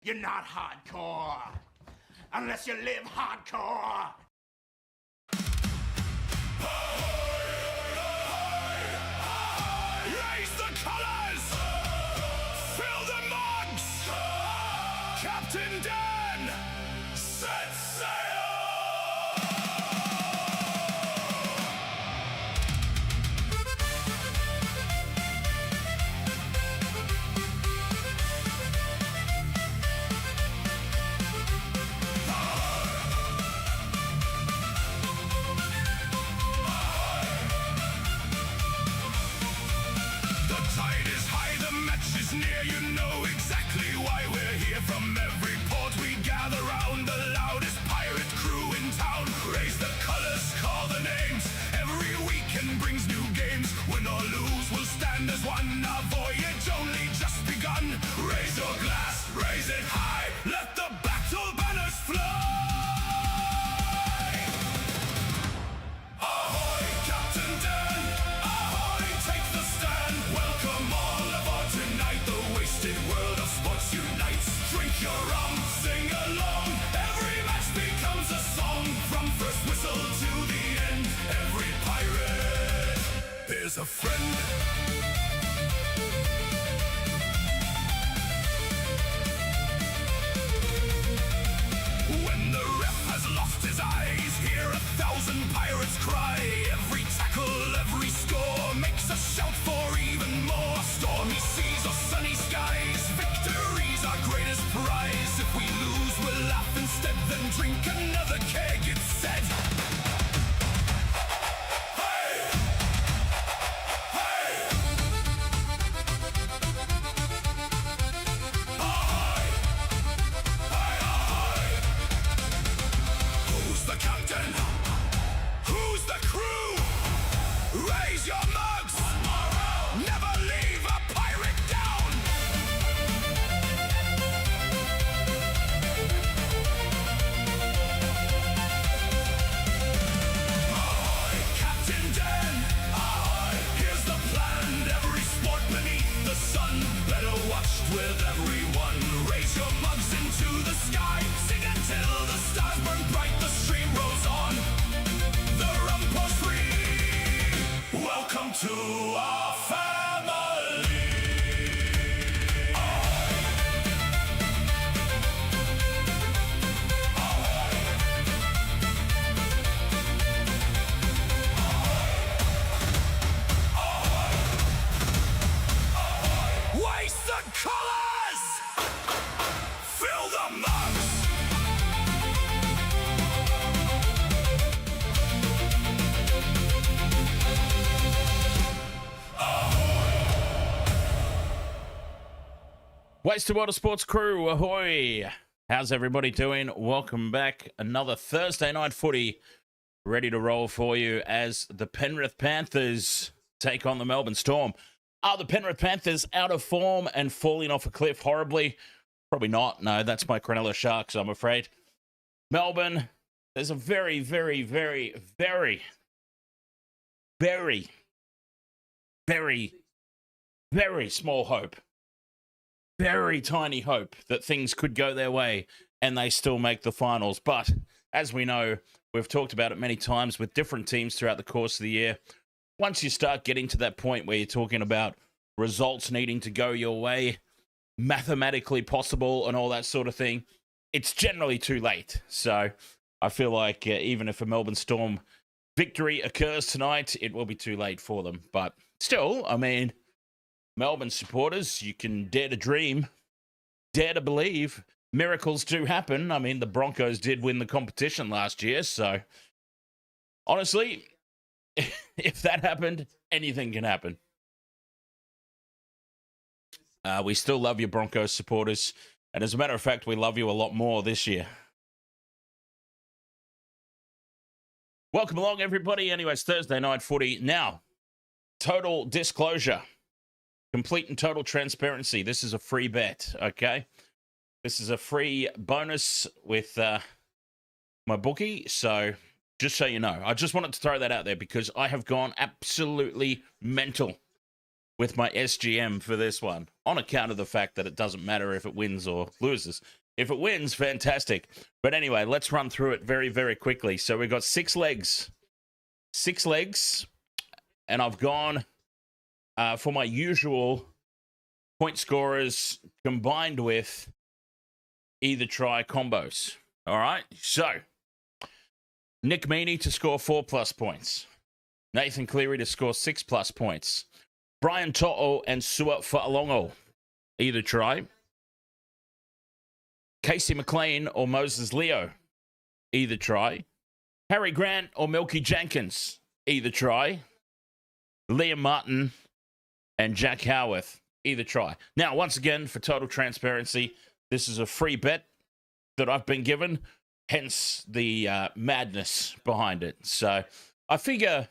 You're not hardcore. Unless you live hardcore. Raise the colours! Fill the mugs! Captain Dan! Set sail! Near, you know exactly why we're here. From every port we gather round, the loudest pirate crew in town. Raise the colors, call the names. Every weekend brings new games. Win or lose, we'll stand as one. Our voyage only just begun. Raise your glass, raise it high. Let the battle banners fly. Ahoy, Captain Dan. Ahoy, take the stand. Welcome all aboard tonight. The wasted world of sports unites. Drink your rum, sing along. Every match becomes a song. From first whistle to the end, every pirate is a friend. When the ref has lost his eyes, hear 1,000 pirates cry. Every tackle, every score makes a shout for even more. Stormy seas or sunny skies, victory's our greatest prize. If we lose, we'll laugh instead, then drink another keg, it's said. Hey! Hey! Ahoy! Hey, ahoy! Who's the captain? Who's the crew? Raise your mugs! Never leave a pirate down! Ahoy, Captain Dan! Ahoy, here's the plan. Every sport beneath the sun, better watched with everyone. Raise your mugs into the sky. Sing until the stars burn bright. The stream rolls on. The rum pours free. Welcome to our family. Waste the colors. Fill the mugs. Wasted Water Sports crew, ahoy! How's everybody doing? Welcome back. Another Thursday night footy ready to roll for you as the Penrith Panthers take on the Melbourne Storm. Are the Penrith Panthers out of form and falling off a cliff horribly? Probably not. No, that's my Cronulla Sharks, I'm afraid. Melbourne, there's a very, very, very, very, very, very, very small hope. Very tiny hope that things could go their way and they still make the finals. But as we know, we've talked about it many times with different teams throughout the course of the year. Once you start getting to that point where you're talking about results needing to go your way, mathematically possible and all that sort of thing, it's generally too late. So I feel like even if a Melbourne Storm victory occurs tonight, it will be too late for them. But still, I mean, Melbourne supporters, you can dare to dream, dare to believe. Miracles do happen. I mean, the Broncos did win the competition last year, so honestly, if that happened, anything can happen. We still love you, Broncos supporters, and as a matter of fact, we love you a lot more this year. Welcome along, everybody. Anyways, Thursday night footy. Now, total disclosure. Complete and total transparency. This is a free bet, okay? This is a free bonus with my bookie. So just so you know, I just wanted to throw that out there because I have gone absolutely mental with my SGM for this one, on account of the fact that it doesn't matter if it wins or loses. If it wins, fantastic. But anyway, let's run through it very, very quickly. So we've got 6 legs. 6 legs. And I've gone for my usual point scorers combined with either try combos. All right? So, Nick Meaney to score 4+ points. Nathan Cleary to score 6+ points. Brian To'o and Sua Fa'alongo, either try. Casey McLean or Moses Leo, either try. Harry Grant or Milky Jenkins, either try. Liam Martin and Jack Howarth, either try. Now, once again, for total transparency, this is a free bet that I've been given, hence the madness behind it. So I figure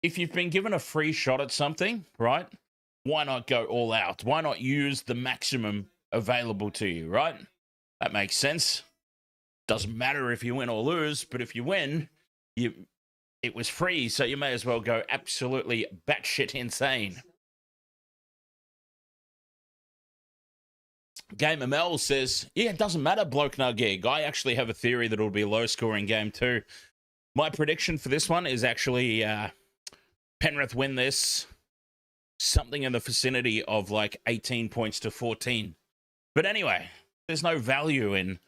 if you've been given a free shot at something, right, why not go all out? Why not use the maximum available to you, right? That makes sense. Doesn't matter if you win or lose, but if you win, it was free, so you may as well go absolutely batshit insane. Game ML says, yeah, it doesn't matter, Bloke Nugig. I actually have a theory that it'll be a low-scoring game too. My prediction for this one is actually Penrith win this, something in the vicinity of like 18 points to 14. But anyway, there's no value in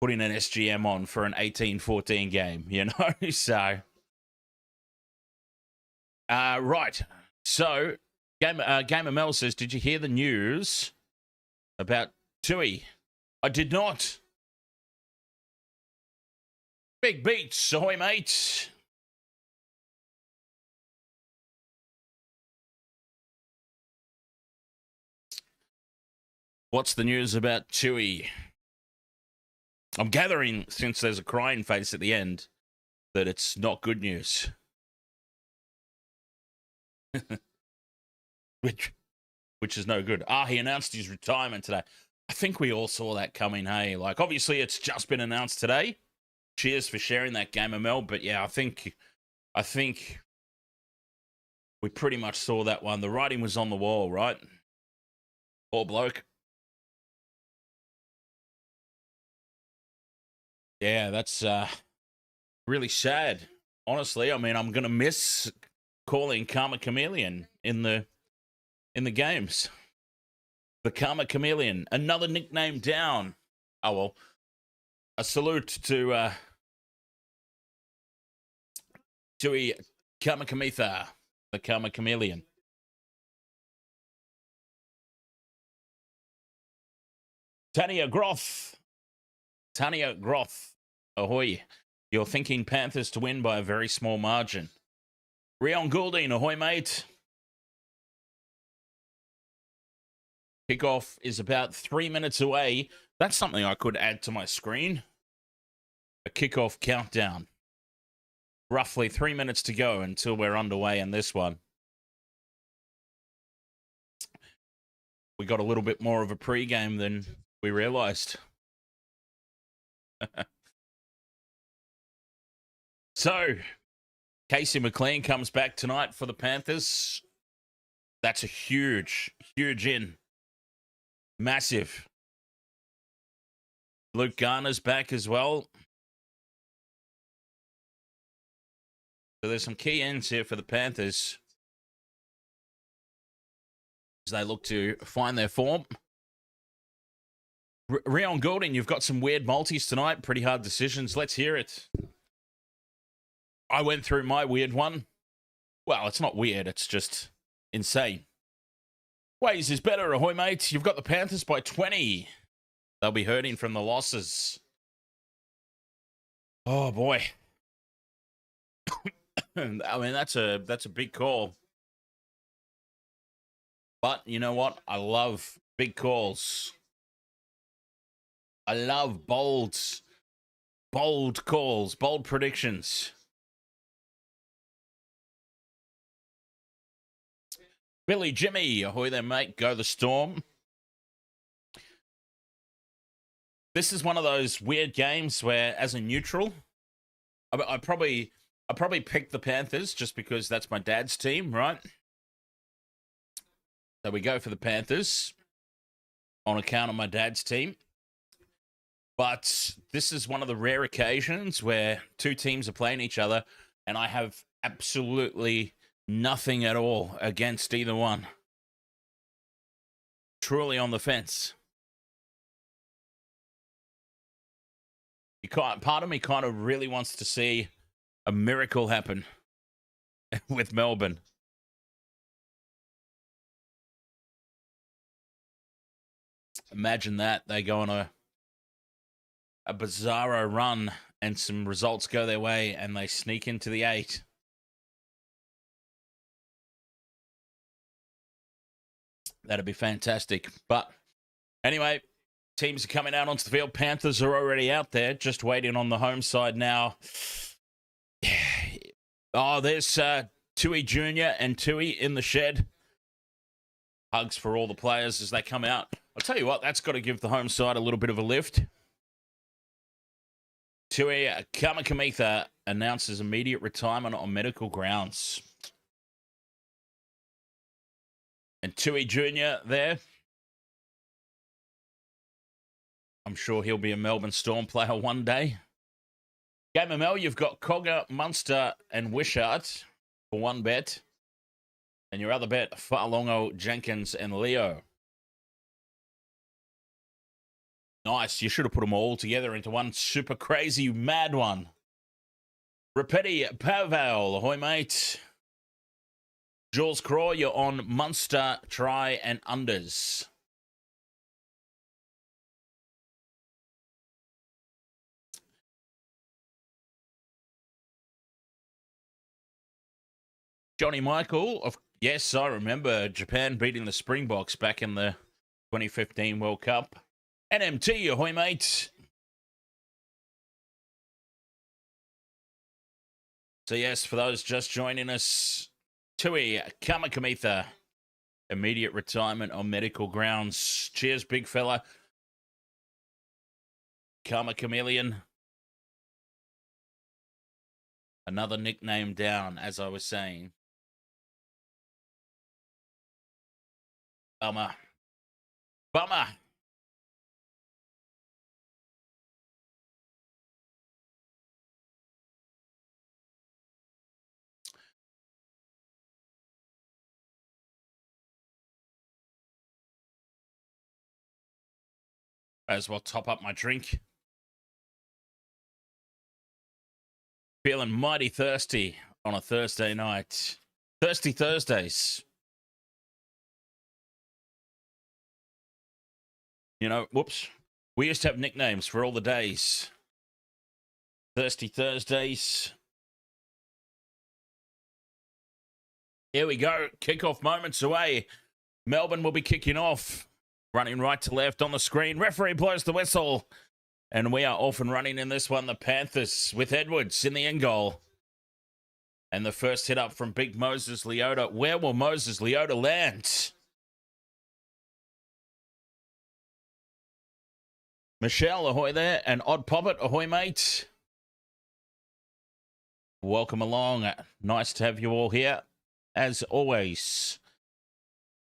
putting an SGM on for an 18-14 game, you know? So, right. So, Gamer Mel says, did you hear the news about Tui? I did not. Big beats, ahoy, mate. What's the news about Tui? I'm gathering, since there's a crying face at the end, that it's not good news. which is no good. He announced his retirement today. I think we all saw that coming, hey? Like, obviously, it's just been announced today. Cheers for sharing that, Game ML. But yeah, I think we pretty much saw that one. The writing was on the wall, right? Poor bloke. Yeah, that's really sad. Honestly, I mean, I'm gonna miss calling Karma Chameleon in the games. The Karma Chameleon, another nickname down. Oh well, a salute to Karma Kamitha, the Karma Chameleon. Tania Groth, ahoy. You're thinking Panthers to win by a very small margin. Rion Goulding, ahoy, mate. Kickoff is about 3 minutes away. That's something I could add to my screen. A kickoff countdown. Roughly 3 minutes to go until we're underway in this one. We got a little bit more of a pre-game than we realized. So, Casey McLean comes back tonight for the Panthers. That's a huge in. Massive. Luke Garner's back as well. So there's some key ends here for the Panthers as they look to find their form. Rion Goulding, you've got some weird multis tonight. Pretty hard decisions. Let's hear it. I went through my weird one. Well, it's not weird. It's just insane. Ways is better, ahoy, mate. You've got the Panthers by 20. They'll be hurting from the losses. Oh, boy. I mean, that's a big call. But you know what? I love big calls. I love bold calls, bold predictions. Billy Jimmy, ahoy there, mate. Go the Storm. This is one of those weird games where, as a neutral, I probably picked the Panthers just because that's my dad's team, right? So we go for the Panthers on account of my dad's team. But this is one of the rare occasions where two teams are playing each other, and I have absolutely nothing at all against either one. Truly on the fence. Part of me kind of really wants to see a miracle happen with Melbourne. Imagine that. They go on a bizarro run and some results go their way and they sneak into the 8. That'd be fantastic. But anyway, teams are coming out onto the field. Panthers are already out there, just waiting on the home side now. Oh, there's Tui Jr. and Tui in the shed. Hugs for all the players as they come out. I'll tell you what, that's got to give the home side a little bit of a lift. Tui Kamikamica announces immediate retirement on medical grounds. And Tui Jr. there. I'm sure he'll be a Melbourne Storm player one day. Game ML, you've got Cogger, Munster, and Wishart for one bet. And your other bet, Fa'alongo, Jenkins, and Leo. Nice. You should have put them all together into one super crazy mad one. Repetti Pavel, ahoy, mate. Jules Craw, you're on Munster, try, and unders. Johnny Michael, yes, I remember Japan beating the Springboks back in the 2015 World Cup. NMT, ahoy, mate. So, yes, for those just joining us, Tui Kamikamica, immediate retirement on medical grounds. Cheers, big fella. Kamichameleon. Another nickname down, as I was saying. Bummer. Bummer. Might as well top up my drink. Feeling mighty thirsty on a Thursday night. Thirsty Thursdays. You know, whoops. We used to have nicknames for all the days. Thirsty Thursdays. Here we go. Kickoff moments away. Melbourne will be kicking off. Running right to left on the screen. Referee blows the whistle. And we are off and running in this one. The Panthers with Edwards in the end goal. And the first hit up from big Moses Leota. Where will Moses Leota land? Michelle, ahoy there. And Odd Poppet, ahoy, mate. Welcome along. Nice to have you all here. As always,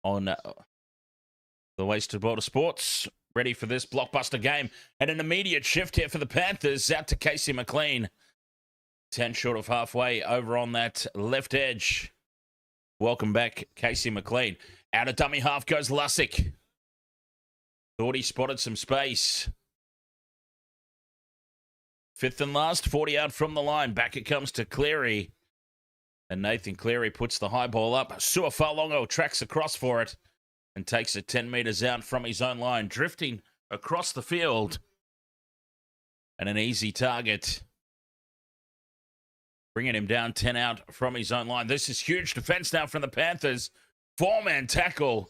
on the Wasted Border Sports. Ready for this blockbuster game. And an immediate shift here for the Panthers. Out to Casey McLean. 10 short of halfway over on that left edge. Welcome back, Casey McLean. Out of dummy half goes Lussick. Thought he spotted some space. Fifth and last, 40 out from the line. Back it comes to Cleary. And Nathan Cleary puts the high ball up. Suafalongo tracks across for it and takes it 10 metres out from his own line, drifting across the field. And an easy target. Bringing him down 10 out from his own line. This is huge defence now from the Panthers. 4-man tackle.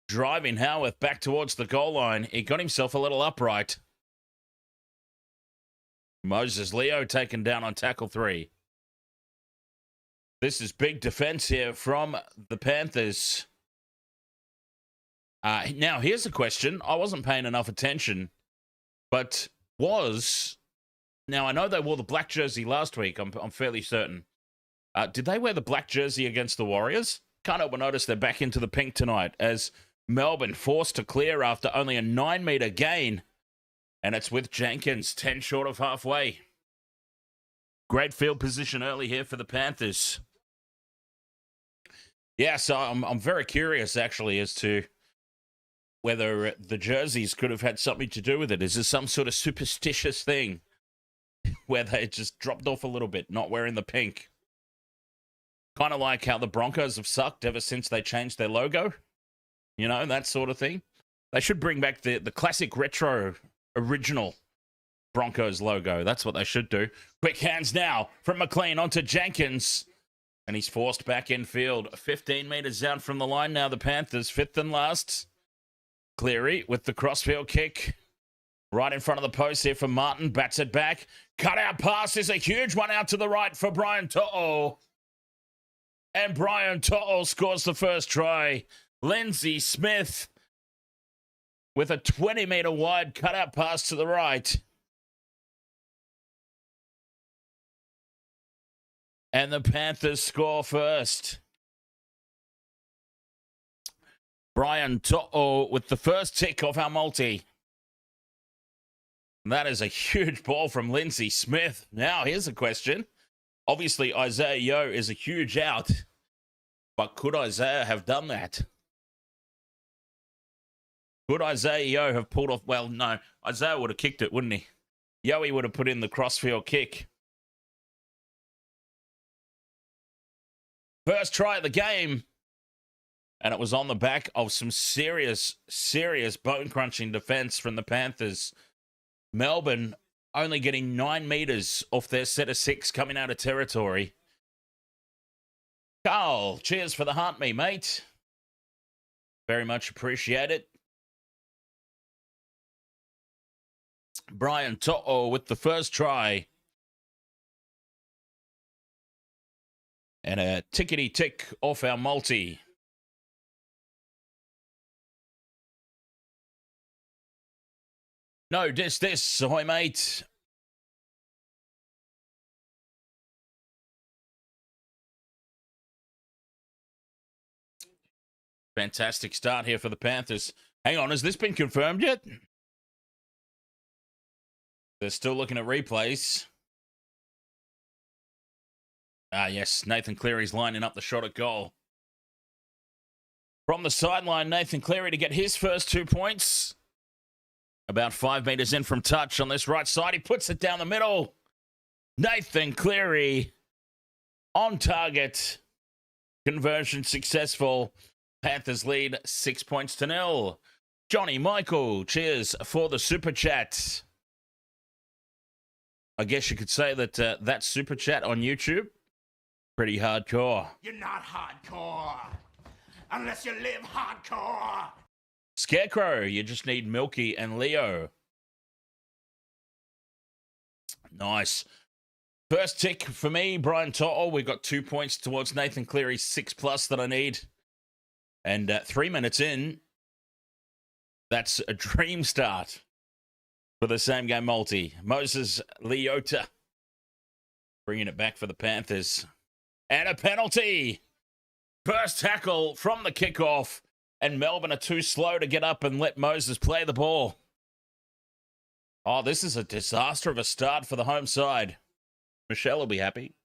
Driving Howarth back towards the goal line. He got himself a little upright. Moses Leo taken down on tackle 3. This is big defense here from the Panthers. Now, here's a question. I wasn't paying enough attention, but now, I know they wore the black jersey last week. I'm fairly certain. Did they wear the black jersey against the Warriors? Can't help but notice they're back into the pink tonight as Melbourne forced to clear after only a 9-metre gain. And it's with Jenkins, 10 short of halfway. Great field position early here for the Panthers. Yeah, so I'm very curious, actually, as to whether the jerseys could have had something to do with it. Is this some sort of superstitious thing where they just dropped off a little bit, not wearing the pink? Kind of like how the Broncos have sucked ever since they changed their logo. You know, that sort of thing. They should bring back the classic retro original Broncos logo. That's what they should do. Quick hands now from McLean onto Jenkins. And he's forced back in field. 15 metres out from the line now, the Panthers, fifth and last. Cleary with the crossfield kick. Right in front of the post here for Martin. Bats it back. Cut out pass is a huge one out to the right for Brian To'o. And Brian To'o scores the first try. Lindsay Smith with a 20-metre wide cut-out pass to the right. And the Panthers score first. Brian To'o with the first tick of our multi. That is a huge ball from Lindsay Smith. Now, here's a question. Obviously, Isaiah Yeo is a huge out. But could Isaiah have done that? Could Isaiah Yeo have pulled off? Well, no. Isaiah would have kicked it, wouldn't he? Yoey would have put in the crossfield kick. First try of the game. And it was on the back of some serious bone-crunching defense from the Panthers. Melbourne only getting 9 metres off their set of 6 coming out of territory. Carl, cheers for the hunt, me, mate. Very much appreciate it. Brian To'o with the first try. And a tickety-tick off our multi. No, this, ahoy, mate. Fantastic start here for the Panthers. Hang on, has this been confirmed yet? They're still looking at replays. Ah, yes, Nathan Cleary's lining up the shot at goal. From the sideline, Nathan Cleary to get his first 2 points. About 5 metres in from touch on this right side. He puts it down the middle. Nathan Cleary on target. Conversion successful. Panthers lead 6 points to 0. Johnny Michael, cheers for the super chat. I guess you could say that that super chat on YouTube, pretty hardcore. You're not hardcore unless you live hardcore. Scarecrow, you just need Milky and Leo. Nice. First tick for me, Brian To'o. We got 2 points towards Nathan Cleary's 6+ that I need. And 3 minutes in, that's a dream start for the same game multi. Moses Leota bringing it back for the Panthers. And a penalty. First tackle from the kickoff. And Melbourne are too slow to get up and let Moses play the ball. Oh, this is a disaster of a start for the home side. Michelle will be happy.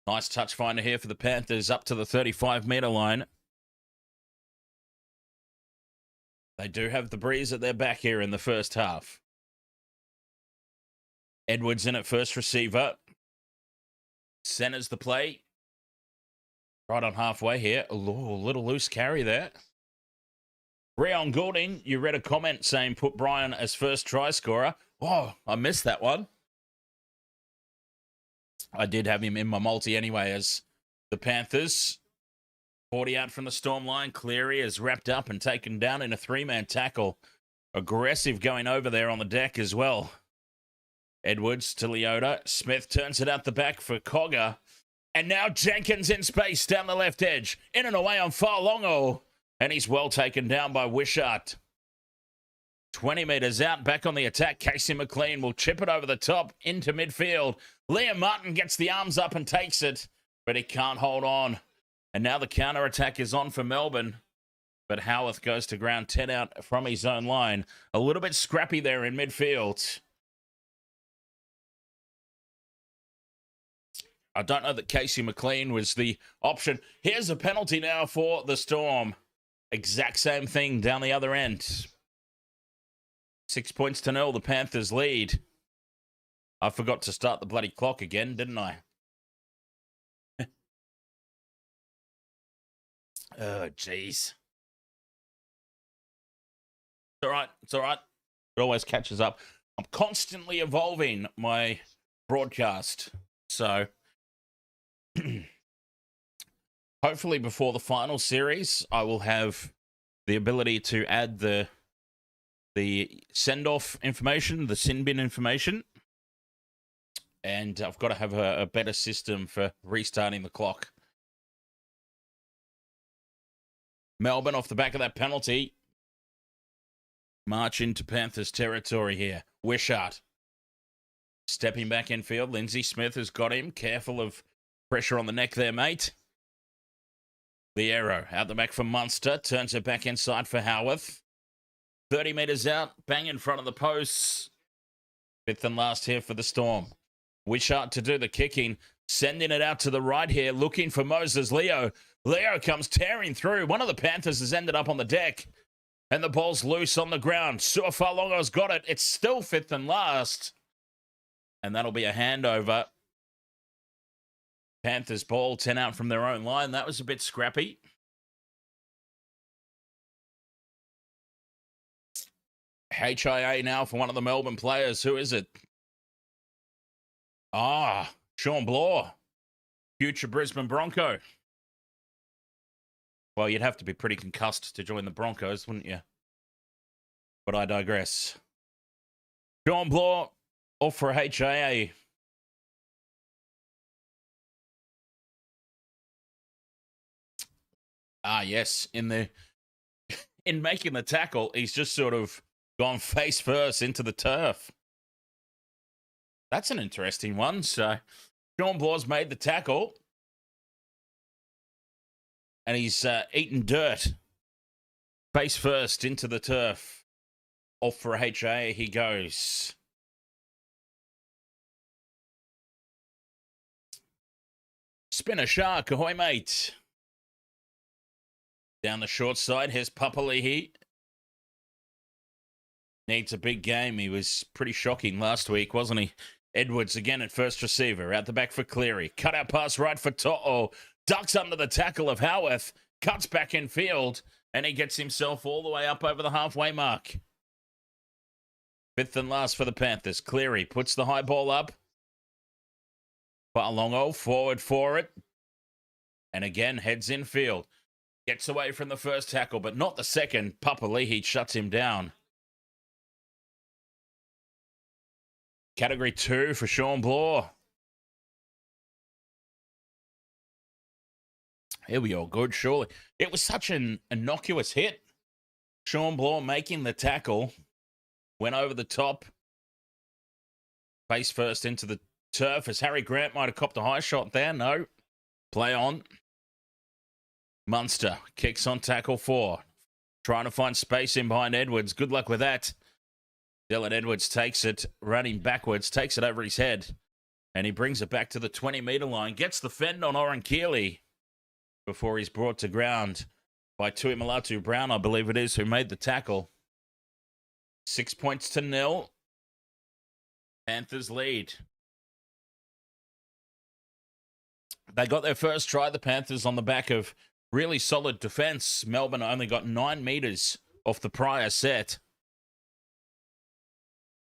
Nice touch finder here for the Panthers up to the 35-metre line. They do have the breeze at their back here in the first half. Edwards in at first receiver. Centers the play. Right on halfway here. A little loose carry there. Rion Goulding, you read a comment saying put Brian as first try scorer. Oh, I missed that one. I did have him in my multi anyway as the Panthers. 40 out from the Storm line. Cleary is wrapped up and taken down in a 3-man tackle. Aggressive going over there on the deck as well. Edwards to Leota. Smith turns it out the back for Cogger. And now Jenkins in space down the left edge. In and away on Farlongo. And he's well taken down by Wishart. 20 metres out, back on the attack. Casey McLean will chip it over the top into midfield. Liam Martin gets the arms up and takes it, but he can't hold on. And now the counter-attack is on for Melbourne. But Howarth goes to ground, 10 out from his own line. A little bit scrappy there in midfield. I don't know that Casey McLean was the option. Here's a penalty now for the Storm. Exact same thing down the other end. 6 points to 0, the Panthers lead. I forgot to start the bloody clock again, didn't I? Oh, jeez. It's all right. It's all right. It always catches up. I'm constantly evolving my broadcast. So, hopefully before the final series, I will have the ability to add the send-off information, the sin bin information. And I've got to have a better system for restarting the clock. Melbourne off the back of that penalty. March into Panthers territory here. Wishart stepping back in field. Lindsay Smith has got him. Careful of pressure on the neck there, mate. The arrow out the back for Munster. Turns it back inside for Howarth. 30 metres out. Bang in front of the posts. Fifth and last here for the Storm. Wishart to do the kicking. Sending it out to the right here. Looking for Moses Leo. Leo comes tearing through. One of the Panthers has ended up on the deck. And the ball's loose on the ground. Suafalongo's got it. It's still fifth and last. And that'll be a handover. Panthers ball, 10 out from their own line. That was a bit scrappy. HIA now for one of the Melbourne players. Who is it? Sean Blaw. Future Brisbane Bronco. Well, you'd have to be pretty concussed to join the Broncos, wouldn't you? But I digress. Sean Blaw off for HIA. Yes. In making the tackle, he's just sort of gone face first into the turf. That's an interesting one. So, Sean Blaw's made the tackle. And he's eaten dirt. Face first into the turf. Off for HIA he goes. Spin a shark, ahoy mate. Down the short side, here's Papali'i. Needs a big game. He was pretty shocking last week, wasn't he? Edwards again at first receiver. Out the back for Cleary. Cut out pass right for To'o. Ducks under the tackle of Howarth. Cuts back in field. And he gets himself all the way up over the halfway mark. Fifth and last for the Panthers. Cleary puts the high ball up. Fa'alongo forward for it. And again, heads in field. Gets away from the first tackle, but not the second. Papali'i shuts him down. Category 2 for Sean Blaw. Here we go. Good, surely. It was such an innocuous hit. Sean Blaw making the tackle. Went over the top. Face first into the turf as Harry Grant might have copped a high shot there. No. Play on. Munster kicks on tackle 4. Trying to find space in behind Edwards. Good luck with that. Dylan Edwards takes it, running backwards, takes it over his head. And he brings it back to the 20-metre line. Gets the fend on Ivan Cleary before he's brought to ground by Tuimalatu Brown, I believe it is, who made the tackle. 6 points to 0. Panthers lead. They got their first try, the Panthers, on the back of really solid defence. Melbourne only got 9 metres off the prior set.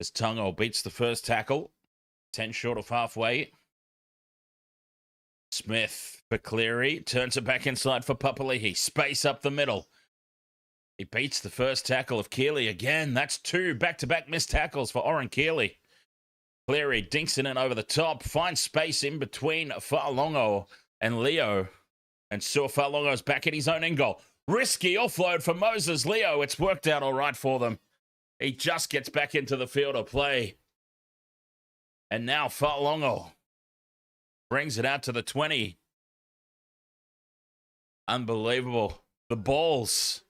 As Tungo beats the first tackle. 10 short of halfway. Smith for Cleary. Turns it back inside for Papali'i. Space up the middle. He beats the first tackle of Keeley again. That's 2 back-to-back missed tackles for Oren Keeley. Cleary dinks it in over the top. Finds space in between Fa'alongo and Leo. And Suafalongo's back at his own end goal. Risky offload for Moses Leo. It's worked out all right for them. He just gets back into the field of play. And now Fa'alongo brings it out to the 20. Unbelievable. The balls.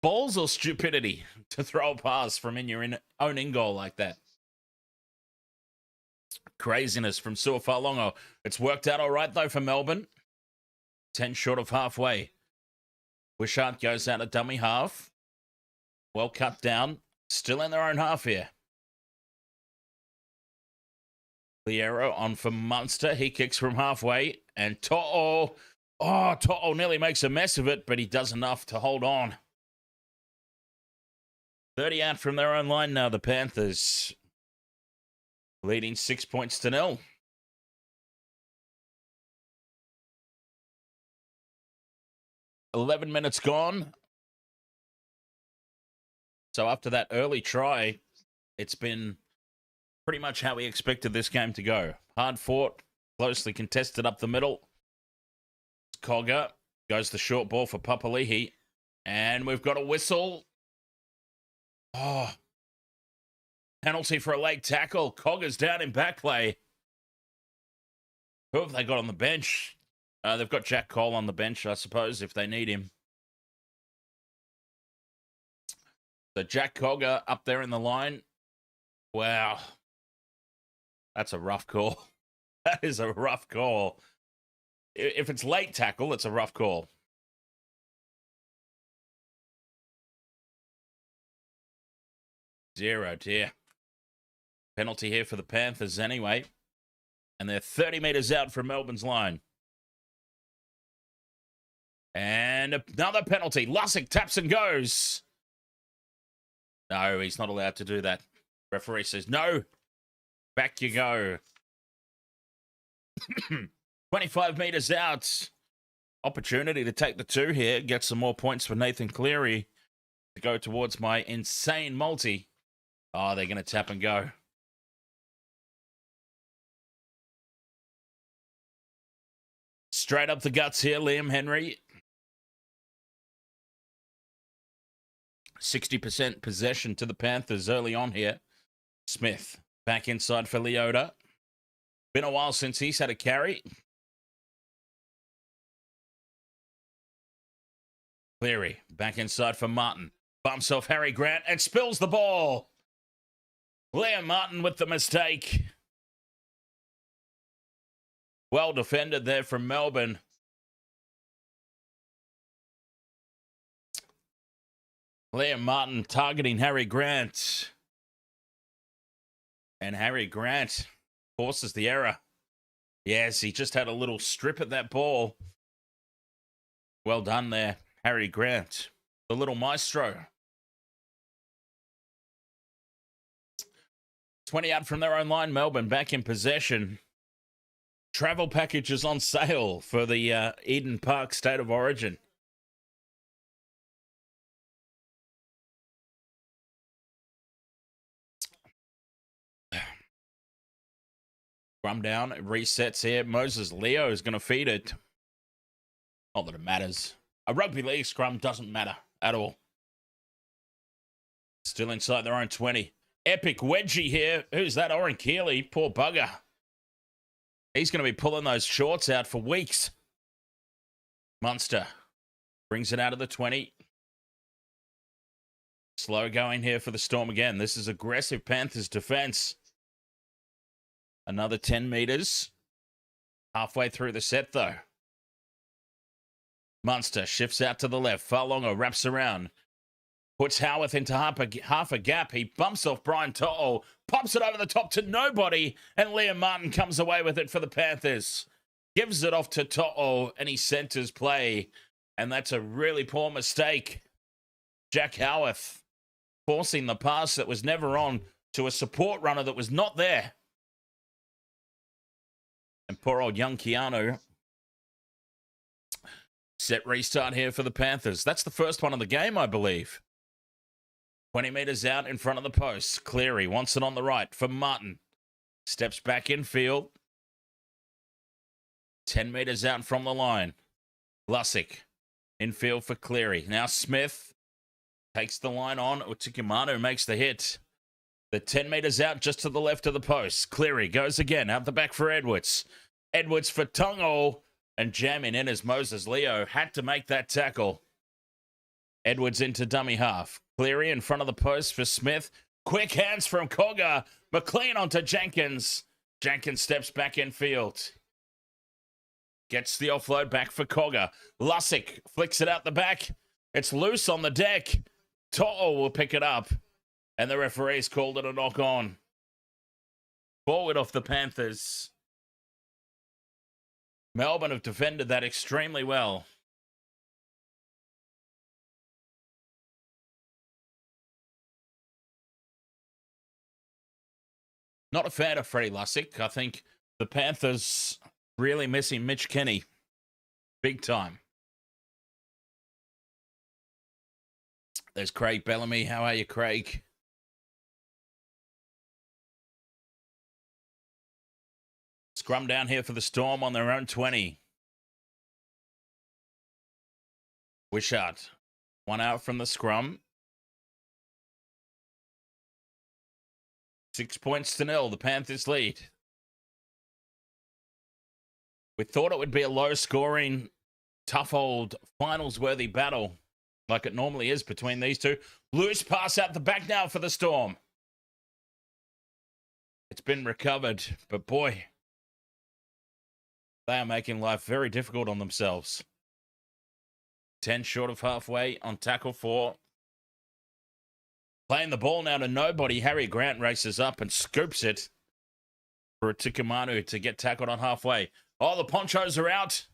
Balls or stupidity to throw a pass from in your own in-goal like that. Craziness from Fa'alongo. It's worked out all right, though, for Melbourne. 10 short of halfway. Wishart goes out a dummy half. Well cut down. Still in their own half here. Liero on for Munster. He kicks from halfway. And To'o. Oh, To'o nearly makes a mess of it, but he does enough to hold on. 30 out from their own line now, the Panthers. Leading 6-0. 11 minutes gone. So after that early try, it's been pretty much how we expected this game to go. Hard fought, closely contested up the middle. Cogger goes the short ball for Papali'i. And we've got a whistle. Oh, penalty for a late tackle. Cogger's down in back play. Who have they got on the bench? They've got Jack Cole on the bench, I suppose, if they need him. So Jack Cogger up there in the line. Wow. That's a rough call. That is a rough call. If it's late tackle, it's a rough call. Zero, dear. Penalty here for the Panthers anyway. And they're 30 metres out from Melbourne's line. And another penalty. Lussick taps and goes. No, he's not allowed to do that. Referee says, no. Back you go. 25 metres out. Opportunity to take the 2 here. Get some more points for Nathan Cleary to go towards my insane multi. Oh, they're going to tap and go. Straight up the guts here, Liam Henry. 60% possession to the Panthers early on here. Smith back inside for Leota. Been a while since he's had a carry. Cleary back inside for Martin. Bumps off Harry Grant and spills the ball. Liam Martin with the mistake. Well defended there from Melbourne. Liam Martin targeting Harry Grant. And Harry Grant forces the error. Yes, he just had a little strip at that ball. Well done there, Harry Grant, the little maestro. 20 out from their own line, Melbourne back in possession. Travel packages on sale for the Eden Park State of Origin. Scrum down, it resets here. Moses Leo is going to feed it. Not that it matters. A rugby league scrum doesn't matter at all. Still inside their own 20. Epic wedgie here. Who's that? Oren Keeley. Poor bugger. He's going to be pulling those shorts out for weeks. Munster brings it out of the 20. Slow going here for the Storm again. This is aggressive Panthers defense. Another 10 meters. Halfway through the set, though. Munster shifts out to the left. Fa'alongo wraps around. Puts Howarth into half a gap. He bumps off Brian To'o. Pops it over the top to nobody. And Liam Martin comes away with it for the Panthers. Gives it off to To'o. And he centers play. And that's a really poor mistake. Jack Howarth forcing the pass that was never on to a support runner that was not there. And poor old young Keanu. Set restart here for the Panthers. That's the first one of the game, I believe. 20 metres out in front of the post. Cleary wants it on the right for Martin. Steps back in field. 10 metres out from the line. Lussick in field for Cleary. Now Smith Takes the line on. Utikimanu makes the hit. The 10 metres out just to the left of the post. Cleary goes again. Out the back for Edwards. Edwards for Tungo. And jamming in as Moses Leo had to make that tackle. Edwards into dummy half. Cleary in front of the post for Smith. Quick hands from Cogger. McLean onto Jenkins. Jenkins steps back in field. Gets the offload back for Cogger. Lussick flicks it out the back. It's loose on the deck. To'o will pick it up. And the referees called it a knock on. Forward off the Panthers. Melbourne have defended that extremely well. Not a fan of Freddie Lussick. I think the Panthers really missing Mitch Kenny. Big time. There's Craig Bellamy. How are you, Craig? Scrum down here for the Storm on their own 20. Wishart. 1 out from the scrum. 6 points to 0. The Panthers lead. We thought it would be a low-scoring, tough old finals-worthy battle like it normally is between these two. Loose pass out the back now for the Storm. It's been recovered, but boy, they are making life very difficult on themselves. 10 short of halfway on tackle 4. Playing the ball now to nobody. Harry Grant races up and scoops it for Tukumanu to get tackled on halfway. Oh, the ponchos are out.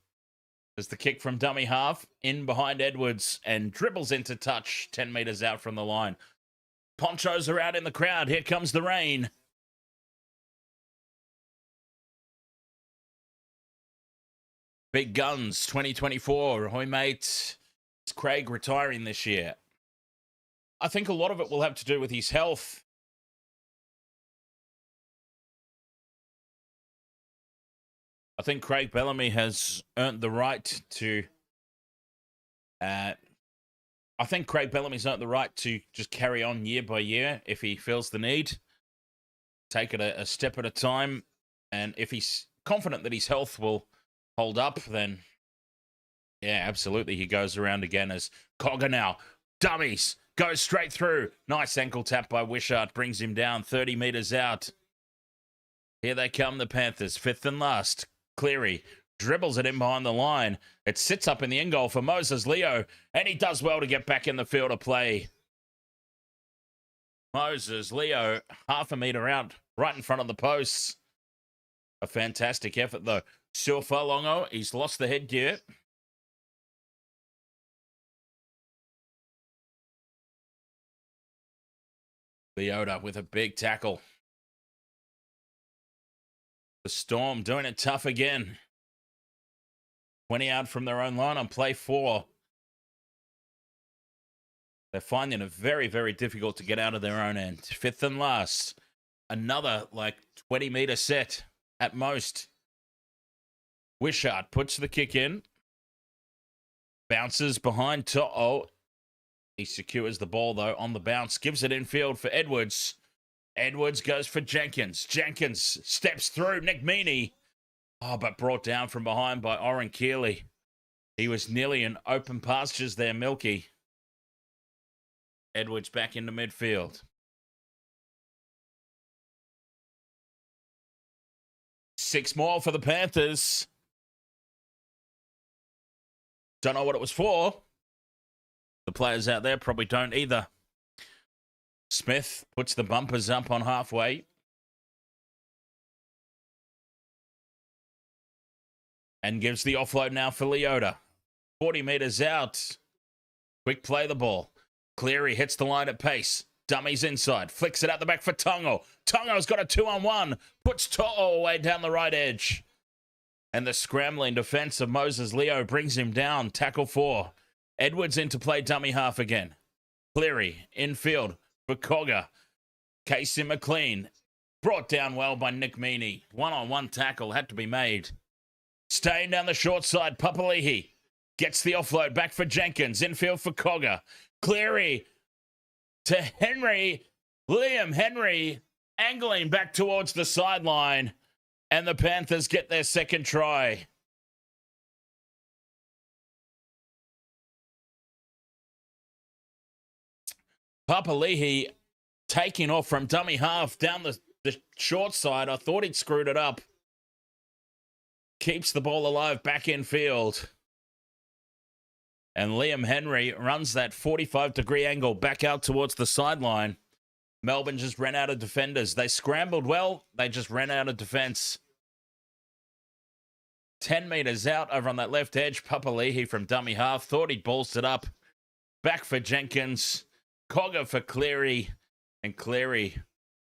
There's the kick from dummy half. In behind Edwards and dribbles into touch 10 metres out from the line. Ponchos are out in the crowd. Here comes the rain. Big Guns 2024. Hoi mate. It's Craig retiring this year. I think a lot of it will have to do with his health. I think Craig Bellamy has earned the right to... I think Craig Bellamy's earned the right to just carry on year by year if he feels the need. Take it a step at a time. And if he's confident that his health will hold up, then yeah, absolutely. He goes around again as Cogger now. Dummies. Goes straight through. Nice ankle tap by Wishart. Brings him down 30 metres out. Here they come, the Panthers. 5th and last. Cleary dribbles it in behind the line. It sits up in the end goal for Moses Leo. And he does well to get back in the field of play. Moses Leo, half a metre out, right in front of the posts. A fantastic effort, though. Silfalongo, he's lost the headgear. Leota with a big tackle. The Storm doing it tough again. 20 out from their own line on play 4. They're finding it very, very difficult to get out of their own end. 5th and last. Another, 20-metre set at most. Wishart puts the kick in. Bounces behind To'o. He secures the ball, though, on the bounce. Gives it infield for Edwards. Edwards goes for Jenkins. Jenkins steps through. Nick Meaney. Oh, but brought down from behind by Oren Keeley. He was nearly in open pastures there, Milky. Edwards back into midfield. Six more for the Panthers. Don't know what it was for. The players out there probably don't either. Smith puts the bumpers up on halfway. And gives the offload now for Leota. 40 metres out. Quick play the ball. Cleary hits the line at pace. Dummies inside. Flicks it out the back for Tongo. Tongo's got a 2-on-1. Puts To'o away down the right edge. And the scrambling defence of Moses Leo brings him down. Tackle 4. Edwards into play dummy half again. Cleary infield for Cogger. Casey McLean brought down well by Nick Meaney. 1-on-1 tackle had to be made. Staying down the short side, Papali'i gets the offload back for Jenkins. Infield for Cogger. Cleary to Henry. Liam Henry angling back towards the sideline, and the Panthers get their second try. Papali'i taking off from dummy half down the short side. I thought he'd screwed it up. Keeps the ball alive back in field. And Liam Henry runs that 45-degree angle back out towards the sideline. Melbourne just ran out of defenders. They scrambled well. They just ran out of defense. 10 meters out over on that left edge. Papali'i from dummy half. Thought he'd ballsed it up. Back for Jenkins. Cogger for Cleary. And Cleary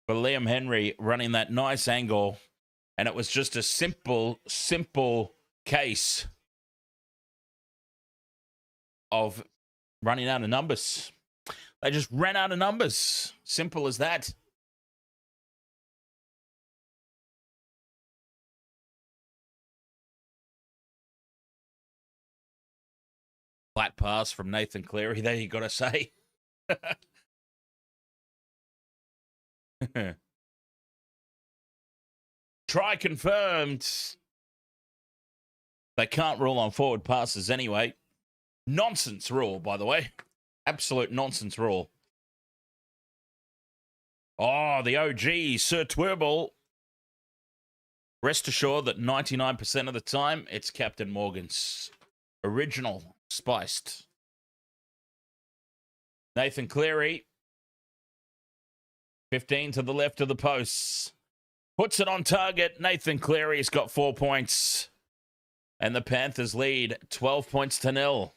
for Liam Henry running that nice angle. And it was just a simple case of running out of numbers. They just ran out of numbers. Simple as that. Flat pass from Nathan Cleary there, you got to say. Try confirmed. They can't rule on forward passes anyway. Nonsense rule, by the way. Absolute nonsense rule. Oh, the OG, Sir Twirble. Rest assured that 99% of the time, it's Captain Morgan's original spiced. Nathan Cleary. 15 to the left of the posts. Puts it on target. Nathan Cleary's got 4 points. And the Panthers lead 12 points to 0.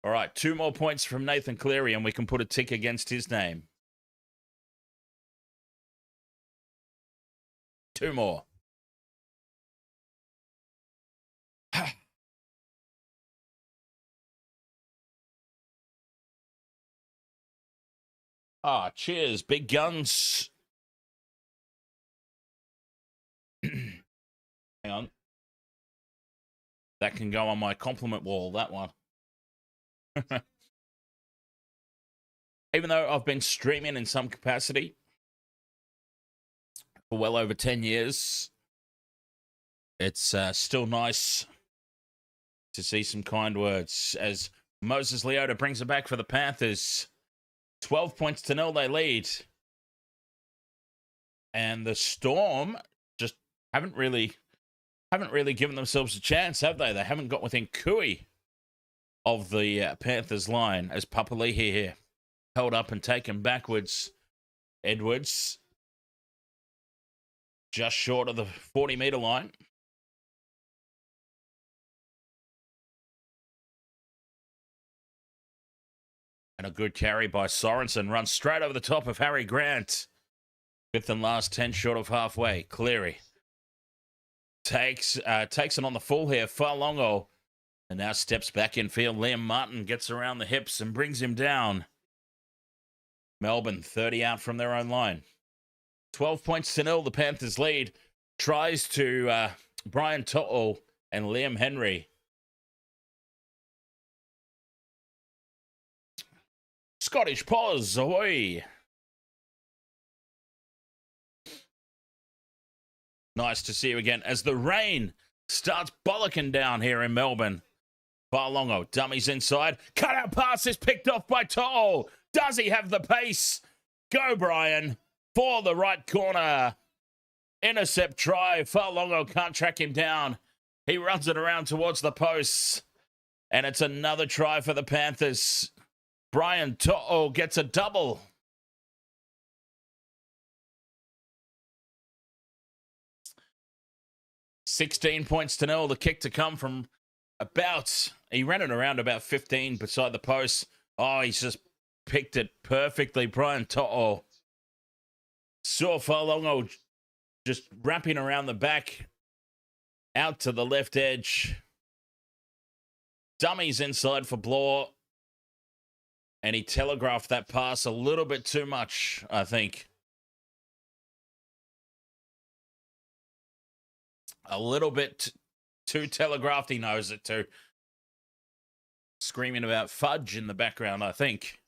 All right, 2 more points from Nathan Cleary, and we can put a tick against his name. 2 more. Cheers, big guns. Hang on. That can go on my compliment wall, that one. Even though I've been streaming in some capacity for well over 10 years, it's still nice to see some kind words as Moses Leota brings it back for the Panthers. 12 points to 0 they lead. And the Storm just haven't really given themselves a chance, have they? They haven't got within cooey of the Panthers line as Papali'i here held up and taken backwards. Edwards just short of the 40-meter line. And a good carry by Sorensen. Runs straight over the top of Harry Grant. 5th and last 10 short of halfway. Cleary takes it on the full here. Falongo. And now steps back in field. Liam Martin gets around the hips and brings him down. Melbourne 30 out from their own line. 12 points to 0. The Panthers lead. Tries to Brian To'o and Liam Henry. Scottish pause, ahoy. Nice to see you again as the rain starts bollocking down here in Melbourne. Farlongo, dummies inside. Cut out pass is picked off by To'o. Does he have the pace? Go, Brian, for the right corner. Intercept try. Farlongo can't track him down. He runs it around towards the posts. And it's another try for the Panthers. Brian To'o gets a double. $16 points to 0. The kick to come from he ran it around about 15 beside the post. Oh, he's just picked it perfectly. Brian To'o. Saw Falongo just wrapping around the back. Out to the left edge. Dummies inside for Bloor. And he telegraphed that pass a little bit too much, I think. A little bit too telegraphed. He knows it too. Screaming about fudge in the background, I think.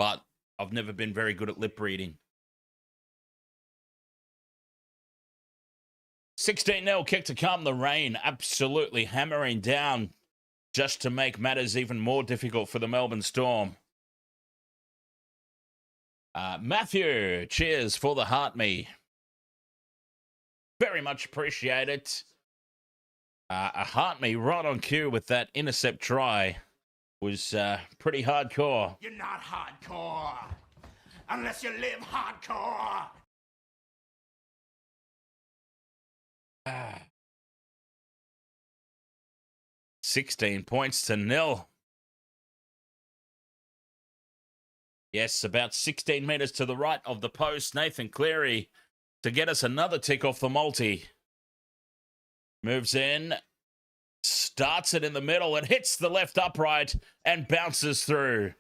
but I've never been very good at lip reading. 16-0 kick to come. The rain absolutely hammering down just to make matters even more difficult for the Melbourne Storm. Matthew, cheers for the heart me. Very much appreciate it. A heart me right on cue with that intercept try was pretty hardcore. You're not hardcore unless you live hardcore. 16 points to 0. Yes, about 16 metres to the right of the post. Nathan Cleary to get us another tick off the multi. Moves in, starts it in the middle, and hits the left upright and bounces through.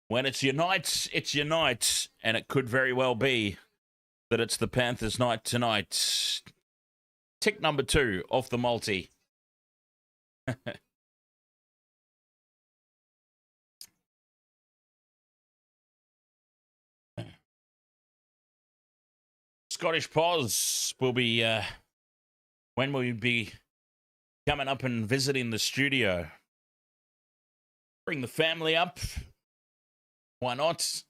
When it's your night, and it could very well be that it's the Panthers' night tonight. Tick number 2 off the multi. Scottish Pos will be, when will we be coming up and visiting the studio? Bring the family up. Why not?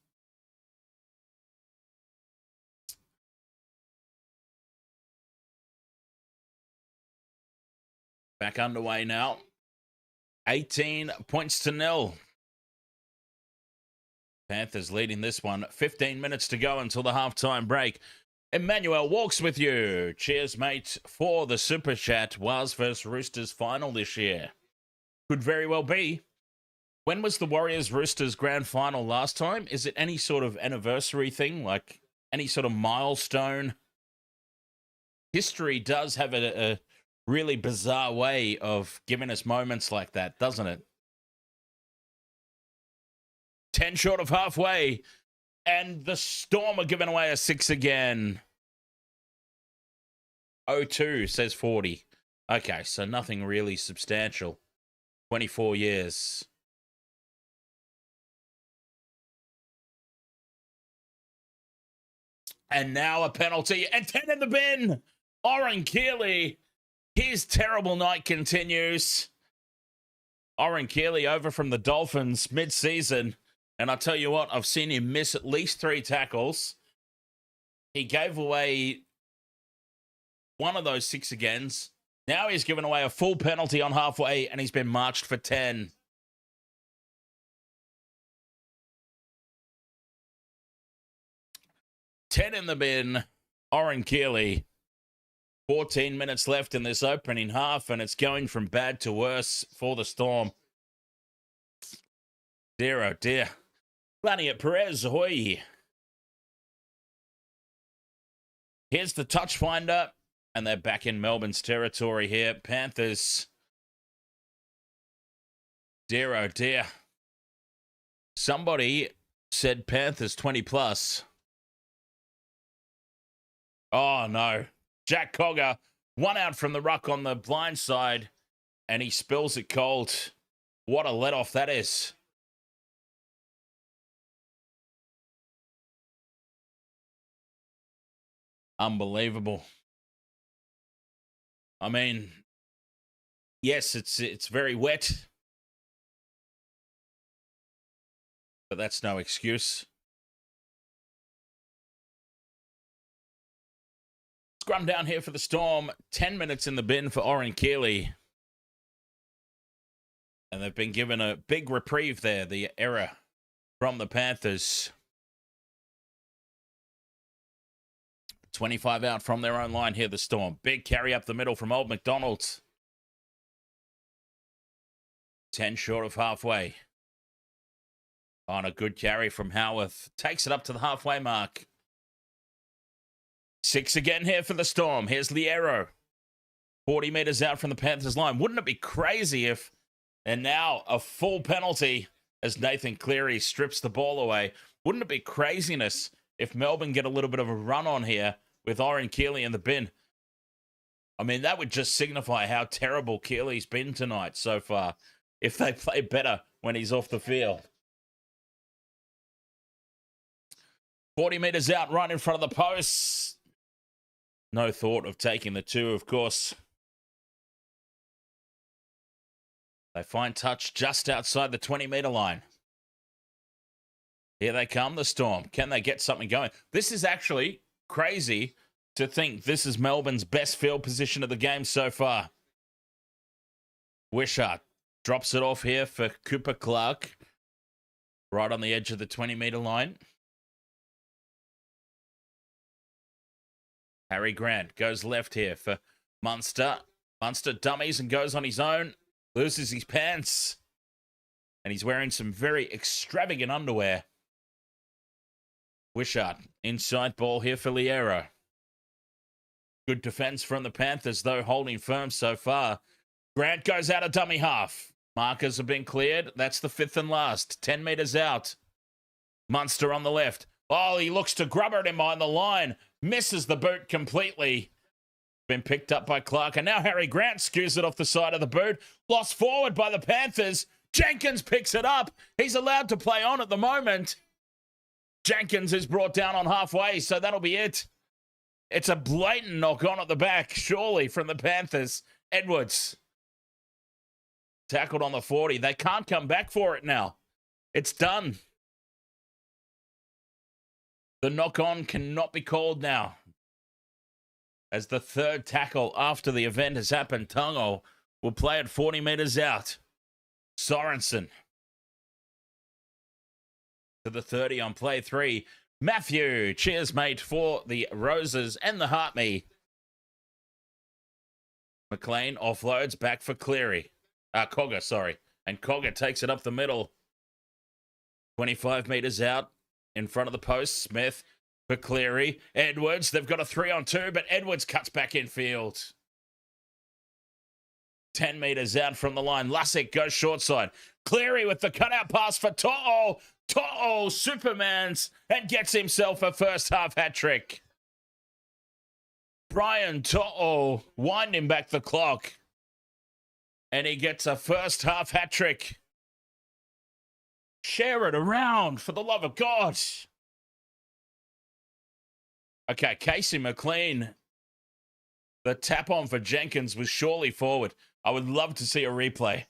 Back underway now. 18 points to 0. Panthers leading this one. 15 minutes to go until the halftime break. Emmanuel walks with you. Cheers, mate, for the super chat. Wars versus Roosters final this year. Could very well be. When was the Warriors-Roosters grand final last time? Is it any sort of anniversary thing? Like any sort of milestone? History does have a really bizarre way of giving us moments like that, doesn't it? 10 short of halfway. And the Storm are giving away a 6 again. 0-2 says 40. Okay, so nothing really substantial. 24 years. And now a penalty and 10 in the bin. Ivan Cleary, his terrible night continues. Ivan Cleary over from the Dolphins mid-season. And I'll tell you what, I've seen him miss at least 3 tackles. He gave away one of those 6 agains. Now he's given away a full penalty on halfway, and he's been marched for 10. $10 in the bin. Ivan Cleary. 14 minutes left in this opening half, and it's going from bad to worse for the Storm. Dear, oh dear. Lanny at Perez, ahoy. Here's the touch finder, and they're back in Melbourne's territory here. Panthers. Dear, oh dear. Somebody said Panthers 20 plus. Oh no. Jack Cogger, one out from the ruck on the blind side, and he spills it cold. What a let-off that is. Unbelievable. I mean, yes, it's very wet, but that's no excuse. Scrum down here for the Storm. 10 minutes in the bin for Ivan Cleary. And they've been given a big reprieve there, the error from the Panthers. 25 out from their own line here, the Storm. Big carry up the middle from old MacDonald. 10 short of halfway. On a good carry from Howarth. Takes it up to the halfway mark. 6 again here for the Storm. Here's Liero. 40 metres out from the Panthers line. Wouldn't it be crazy if... And now a full penalty as Nathan Cleary strips the ball away. Wouldn't it be craziness if Melbourne get a little bit of a run on here with Ivan Cleary in the bin? I mean, that would just signify how terrible Cleary's been tonight so far if they play better when he's off the field. 40 metres out, right in front of the posts. No thought of taking the two, of course. They find touch just outside the 20-metre line. Here they come, the Storm. Can they get something going? This is actually crazy to think this is Melbourne's best field position of the game so far. Wishart drops it off here for Cooper Clark. Right on the edge of the 20-metre line. Harry Grant goes left here for Munster. Munster dummies and goes on his own. Loses his pants. And he's wearing some very extravagant underwear. Wishart, inside ball here for Liero. Good defense from the Panthers, though, holding firm so far. Grant goes out of dummy half. Markers have been cleared. That's the fifth and last. 10 metres out. Munster on the left. Oh, he looks to grub at him on the line. Misses the boot completely. Been picked up by Clark. And now Harry Grant skews it off the side of the boot. Lost forward by the Panthers. Jenkins picks it up. He's allowed to play on at the moment. Jenkins is brought down on halfway, so that'll be it. It's a blatant knock on at the back, surely, from the Panthers. Edwards. Tackled on the 40. They can't come back for it now. It's done. The knock-on cannot be called now. As the third tackle after the event has happened, Tungo will play at 40 metres out. Sorensen to the 30 on play 3. Matthew, cheers, mate, for the Roses and the Heartme. McLean offloads back for Cleary. Cogger, sorry. And Cogger takes it up the middle. 25 metres out in front of the post. Smith for Cleary. Edwards, they've got a 3-on-2, but Edwards cuts back in field. 10 metres out from the line. Lussick goes short side. Cleary with the cutout pass for To'o. To'o Supermans and gets himself a first half hat trick. Brian To'o winding back the clock. And he gets a first half hat trick. Share it around, for the love of God. Okay, Casey McLean. The tap on for Jenkins was surely forward. I would love to see a replay.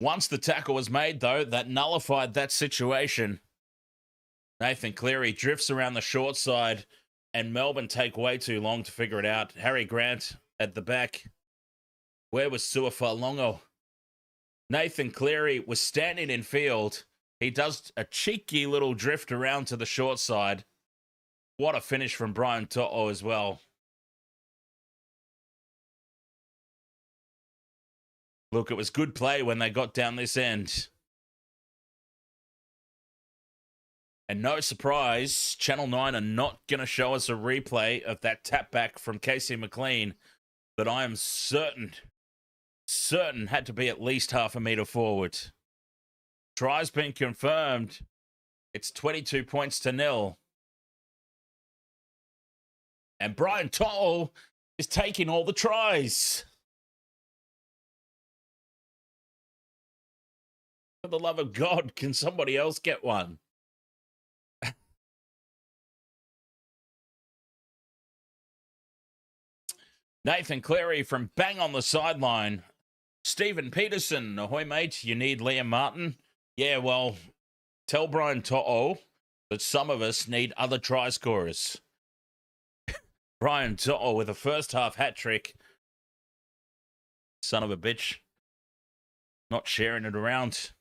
Once the tackle was made, though, that nullified that situation. Nathan Cleary drifts around the short side, and Melbourne take way too long to figure it out. Harry Grant at the back. Where was Suafalongo? Nathan Cleary was standing in field. He does a cheeky little drift around to the short side. What a finish from Brian To'o as well. Look, it was good play when they got down this end. And no surprise, Channel 9 are not going to show us a replay of that tap back from Casey McLean that I am certain had to be at least half a metre forward. Try's been confirmed. It's 22 points to 0. And Brian To'o is taking all the tries. For the love of God, can somebody else get one? Nathan Cleary from bang on the sideline. Stephen Peterson, ahoy mate, you need Liam Martin. Yeah, well, tell Brian To'o that some of us need other try scorers. Brian To'o with a first half hat trick. Son of a bitch. Not sharing it around.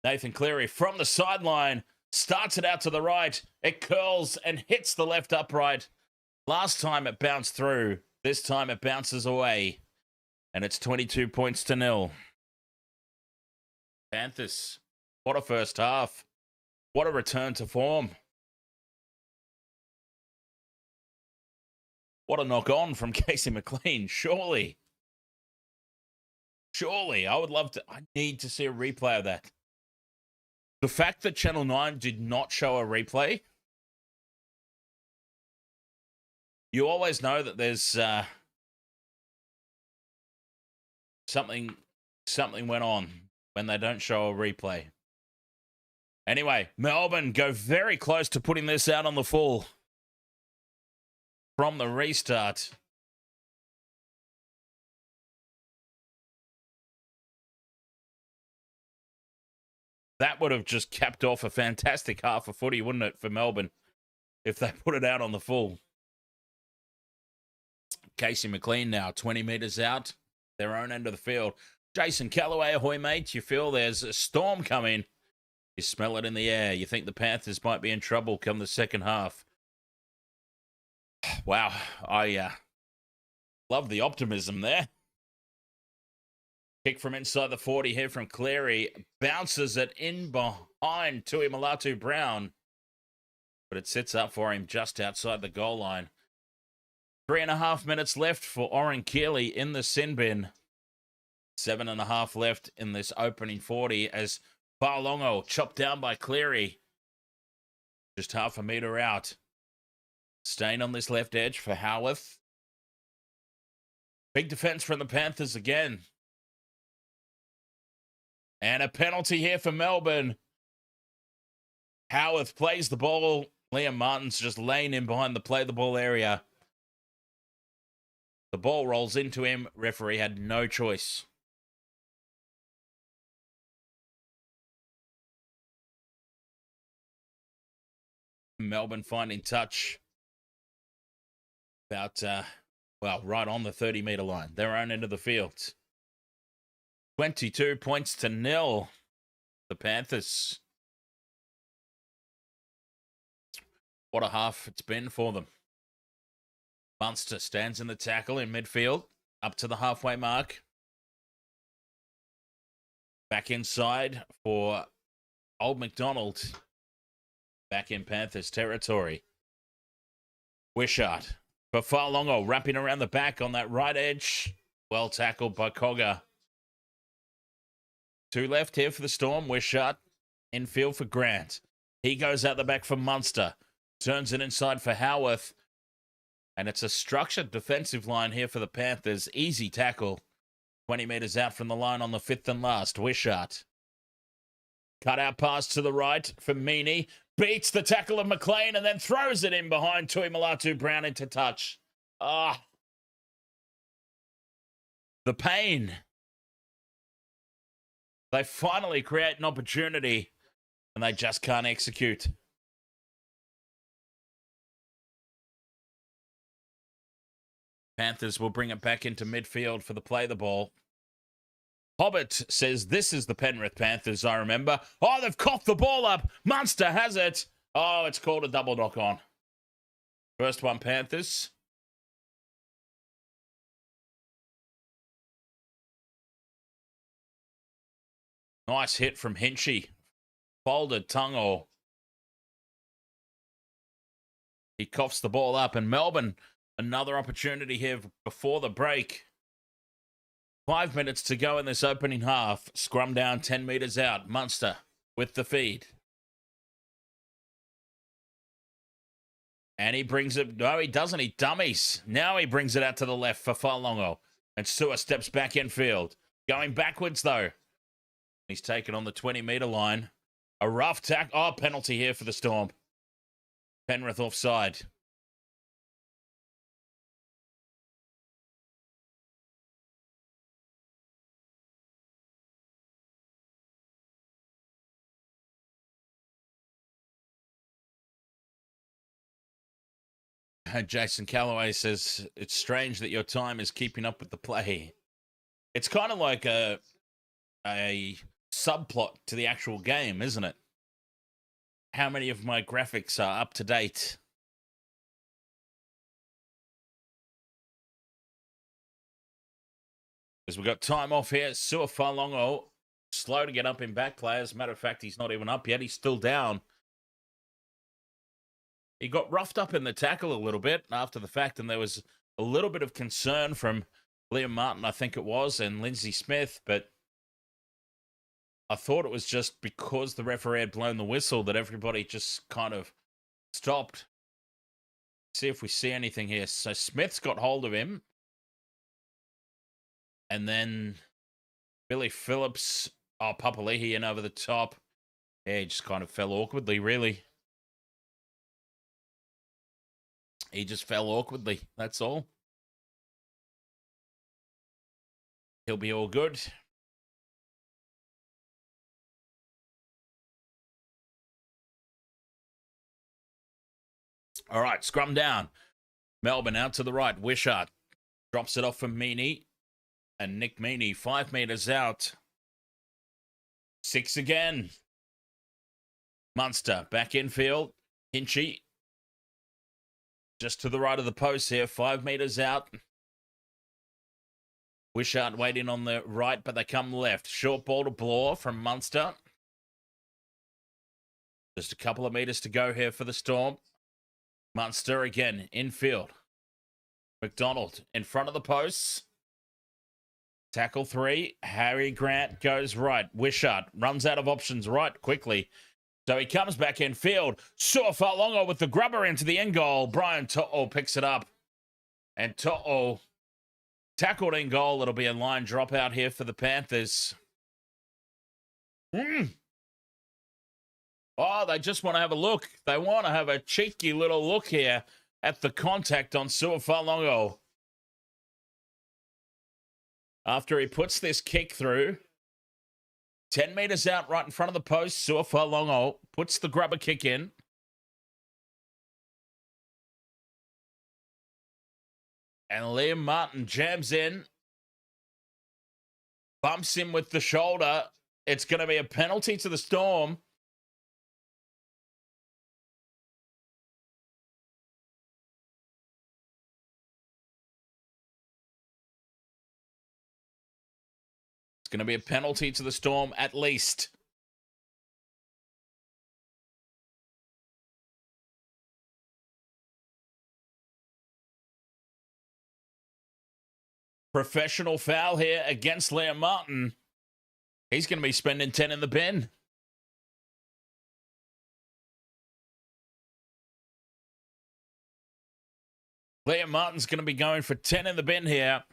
Nathan Cleary from the sideline starts it out to the right. It curls and hits the left upright. Last time it bounced through. This time it bounces away. And it's 22 points to 0. Panthers, what a first half. What a return to form. What a knock on from Casey McLean. Surely, I would love to. I need to see a replay of that. The fact that Channel 9 did not show a replay, you always know that there's something went on when they don't show a replay. Anyway, Melbourne go very close to putting this out on the full from the restart. That would have just capped off a fantastic half of footy, wouldn't it, for Melbourne, if they put it out on the full. Casey McLean now 20 metres out, their own end of the field. Jason Callaway, ahoy, mate. You feel there's a storm coming. You smell it in the air. You think the Panthers might be in trouble come the second half. Wow, I love the optimism there. Kick from inside the 40 here from Cleary. Bounces it in behind Tui Malatu Brown. But it sits up for him just outside the goal line. 3.5 minutes left for Ivan Cleary in the sin bin. 7.5 left in this opening 40 as Faolongo chopped down by Cleary. Just half a metre out. Staying on this left edge for Howarth. Big defense from the Panthers again. And a penalty here for Melbourne. Howarth plays the ball. Liam Martin's just laying in behind the play the ball area. The ball rolls into him. Referee had no choice. Melbourne finding touch. About, right on the 30-metre line. Their own end of the field. 22 points to 0. The Panthers. What a half it's been for them. Munster stands in the tackle in midfield. Up to the halfway mark. Back inside for old MacDonald. Back in Panthers territory. Wishart. For Faolongo, wrapping around the back on that right edge. Well tackled by Cogger. 2 left here for the Storm. Wishart infield for Grant. He goes out the back for Munster. Turns it inside for Howarth. And it's a structured defensive line here for the Panthers. Easy tackle. 20 metres out from the line on the 5th and last. Wishart. Cut out pass to the right for Meaney. Beats the tackle of McLean and then throws it in behind Tui Malatu Brown into touch. The pain. They finally create an opportunity and they just can't execute. Panthers will bring it back into midfield for the play the ball. Hobbit says, this is the Penrith Panthers, I remember. Oh, they've coughed the ball up. Munster has it. Oh, it's called a double knock on. First one, Panthers. Nice hit from Hinchy. Folded Tungo. He coughs the ball up. And Melbourne, another opportunity here before the break. 5 minutes to go in this opening half. Scrum down 10 metres out. Munster with the feed. And he brings it. No, he doesn't. He dummies. Now he brings it out to the left for Faolongo. And Sewer steps back infield. Going backwards, though. He's taken on the 20-metre line. A rough tack. Oh, penalty here for the Storm. Penrith offside. Jason Callaway says, it's strange that your time is keeping up with the play. It's kind of like a subplot to the actual game, isn't it? How many of my graphics are up to date? Because we've got time off here. Sewer Faolongo, slow to get up in back play. As a matter of fact, he's not even up yet. He's still down. He got roughed up in the tackle a little bit after the fact, and there was a little bit of concern from Liam Martin, I think it was, and Lindsay Smith, but I thought it was just because the referee had blown the whistle that everybody just kind of stopped. See if we see anything here. So Smith's got hold of him. And then Billy Phillips, Papali'i in over the top. Yeah, he just kind of fell awkwardly, really. He just fell awkwardly. That's all. He'll be all good. All right, scrum down. Melbourne out to the right. Wishart drops it off for Meaney. And Nick Meaney, 5 meters out. 6 again. Munster back infield. Hinchy. Just to the right of the post here. 5 meters out. Wishart waiting on the right, but they come left. Short ball to Blore from Munster. Just a couple of meters to go here for the Storm. Munster again, infield. MacDonald in front of the posts. Tackle 3. Harry Grant goes right. Wishart runs out of options right quickly. So he comes back in field. Suafalonga with the grubber into the end goal. Brian To'o picks it up. And To'o tackled in goal. It'll be a line dropout here for the Panthers. Oh, they just want to have a look. They want to have a cheeky little look here at the contact on Suafalonga. After he puts this kick through, 10 meters out right in front of the post, Suafalonga puts the grubber kick in. And Liam Martin jams in, bumps him with the shoulder. It's going to be a penalty to the Storm. It's going to be a penalty to the Storm at least. Professional foul here against Liam Martin. He's going to be spending 10 in the bin. Liam Martin's going to be going for 10 in the bin here.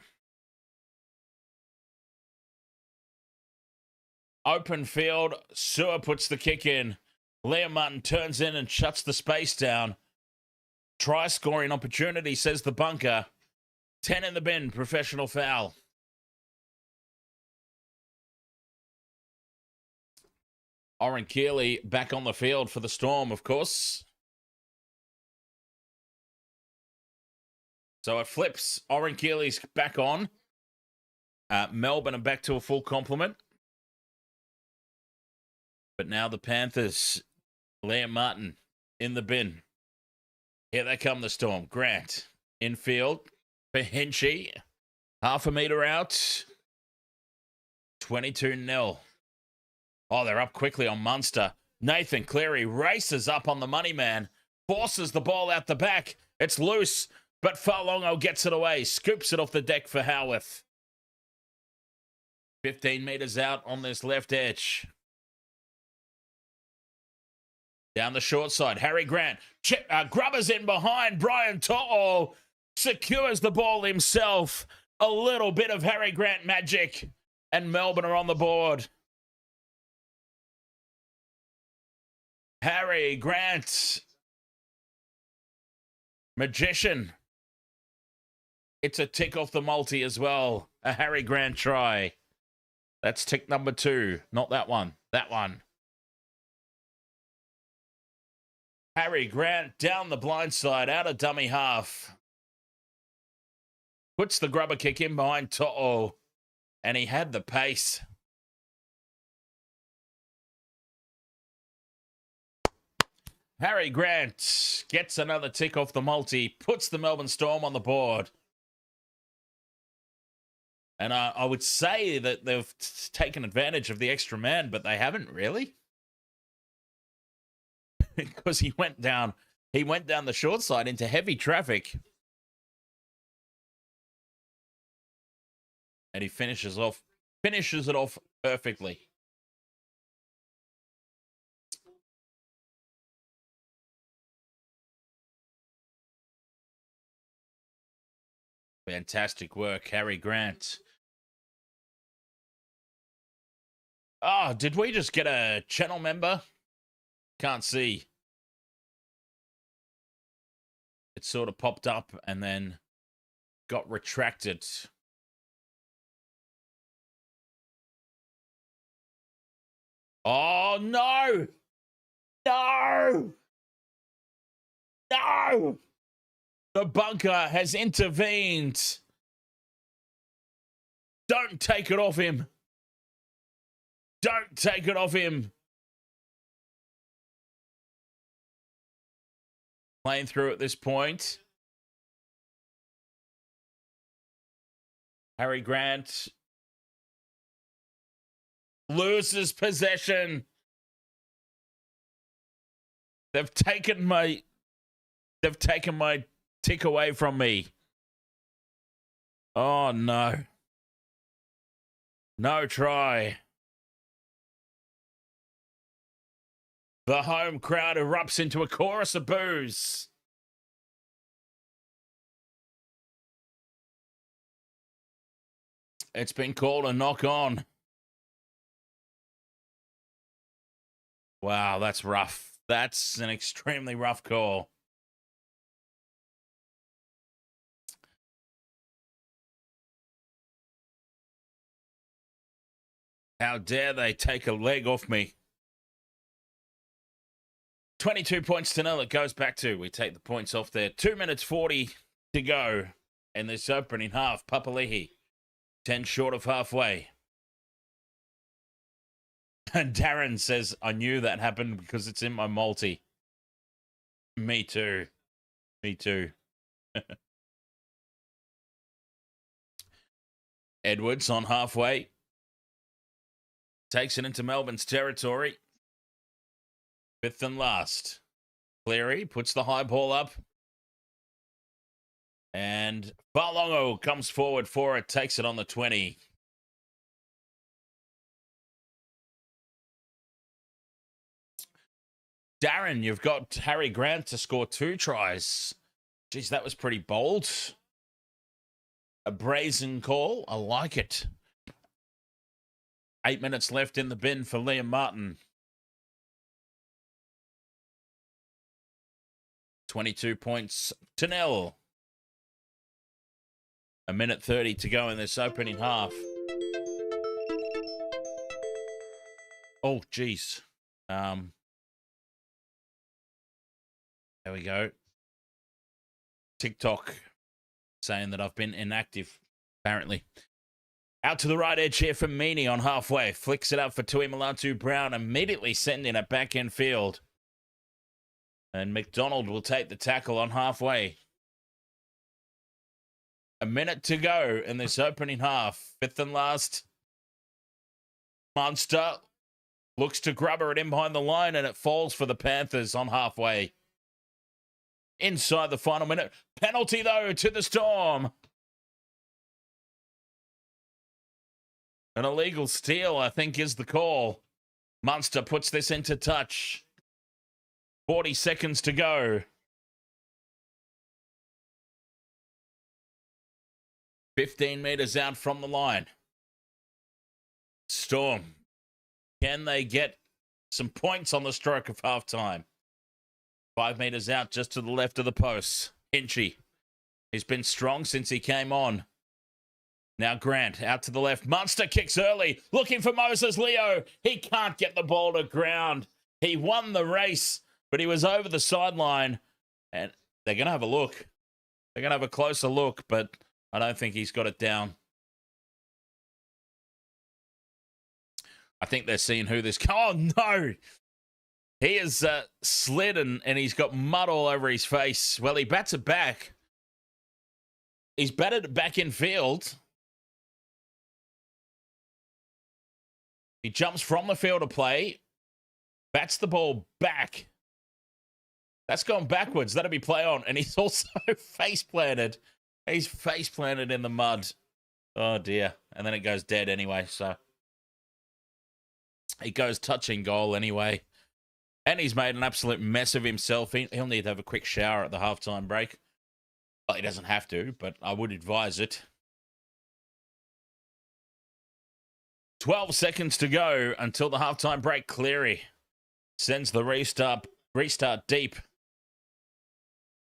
Open field. Sewer puts the kick in. Liam Martin turns in and shuts the space down. Try scoring opportunity, says the bunker. 10 in the bin, professional foul. Ivan Cleary back on the field for the Storm, of course. So it flips. Ivan Cleary's back on. Melbourne are back to a full complement. But now the Panthers, Liam Martin in the bin. Here they come, the Storm. Grant infield for Hinchy. Half a metre out. 22-0. Oh, they're up quickly on Munster. Nathan Cleary races up on the money man. Forces the ball out the back. It's loose, but Falongo gets it away. Scoops it off the deck for Howarth. 15 metres out on this left edge. Down the short side, Harry Grant grubbers in behind. Brian To'o secures the ball himself. A little bit of Harry Grant magic, and Melbourne are on the board. Harry Grant, magician. It's a tick off the multi as well. A Harry Grant try. That's tick number 2. Not that one. That one. Harry Grant down the blind side, out of dummy half. Puts the grubber kick in behind To'o. And he had the pace. Harry Grant gets another tick off the multi. Puts the Melbourne Storm on the board. And I would say that they've taken advantage of the extra man, but they haven't really. Because he went down the short side into heavy traffic. And he finishes it off perfectly. Fantastic work, Harry Grant. Oh, did we just get a channel member Can't see. It sort of popped up and then got retracted. Oh, no! No! No! The bunker has intervened. Don't take it off him. Don't take it off him. Playing through at this point. Harry Grant loses possession. They've taken my tick away from me. Oh no. No try. The home crowd erupts into a chorus of boos. It's been called a knock on. Wow, that's rough. That's an extremely rough call. How dare they take a leg off me? 22 points to nil. It goes back to. We take the points off there. 2 minutes 40 to go in this opening half. Papali'i, 10 short of halfway. And Darren says, I knew that happened because it's in my multi. Me too. Me too. Edwards on halfway. Takes it into Melbourne's territory. Fifth and last. Cleary puts the high ball up. And Barlongo comes forward for it. Takes it on the 20. Darren, you've got Harry Grant to score 2 tries. Geez, that was pretty bold. A brazen call. I like it. 8 minutes left in the bin for Liam Martin. 22 points to nil. 1 minute 30 to go in this opening half. Oh, geez. There we go. TikTok saying that I've been inactive, apparently. Out to the right edge here for Meaney on halfway. Flicks it up for Tui Malatu Brown, immediately sending it back in field. And MacDonald will take the tackle on halfway. 1 minute to go in this opening half. Fifth and last. Munster looks to grubber it in behind the line, and it falls for the Panthers on halfway. Inside the final minute. Penalty, though, to the Storm. An illegal steal, I think, is the call. Munster puts this into touch. 40 seconds to go. 15 metres out from the line. Storm. Can they get some points on the stroke of halftime? 5 metres out just to the left of the post. Hinchy. He's been strong since he came on. Now Grant out to the left. Munster kicks early. Looking for Moses Leo. He can't get the ball to ground. He won the race, but he was over the sideline. And they're going to have a look. They're going to have a closer look, but I don't think he's got it down. I think they're seeing who this... Oh, no! He has slid and he's got mud all over his face. Well, he bats it back. He's batted it back in field. He jumps from the field of play, bats the ball back. That's gone backwards. That'll be play on. And he's also face planted. He's face planted in the mud. Oh, dear. And then it goes dead anyway. So he goes touching goal anyway. And he's made an absolute mess of himself. He'll need to have a quick shower at the halftime break. Well, he doesn't have to, but I would advise it. 12 seconds to go until the halftime break. Cleary Sends the restart deep.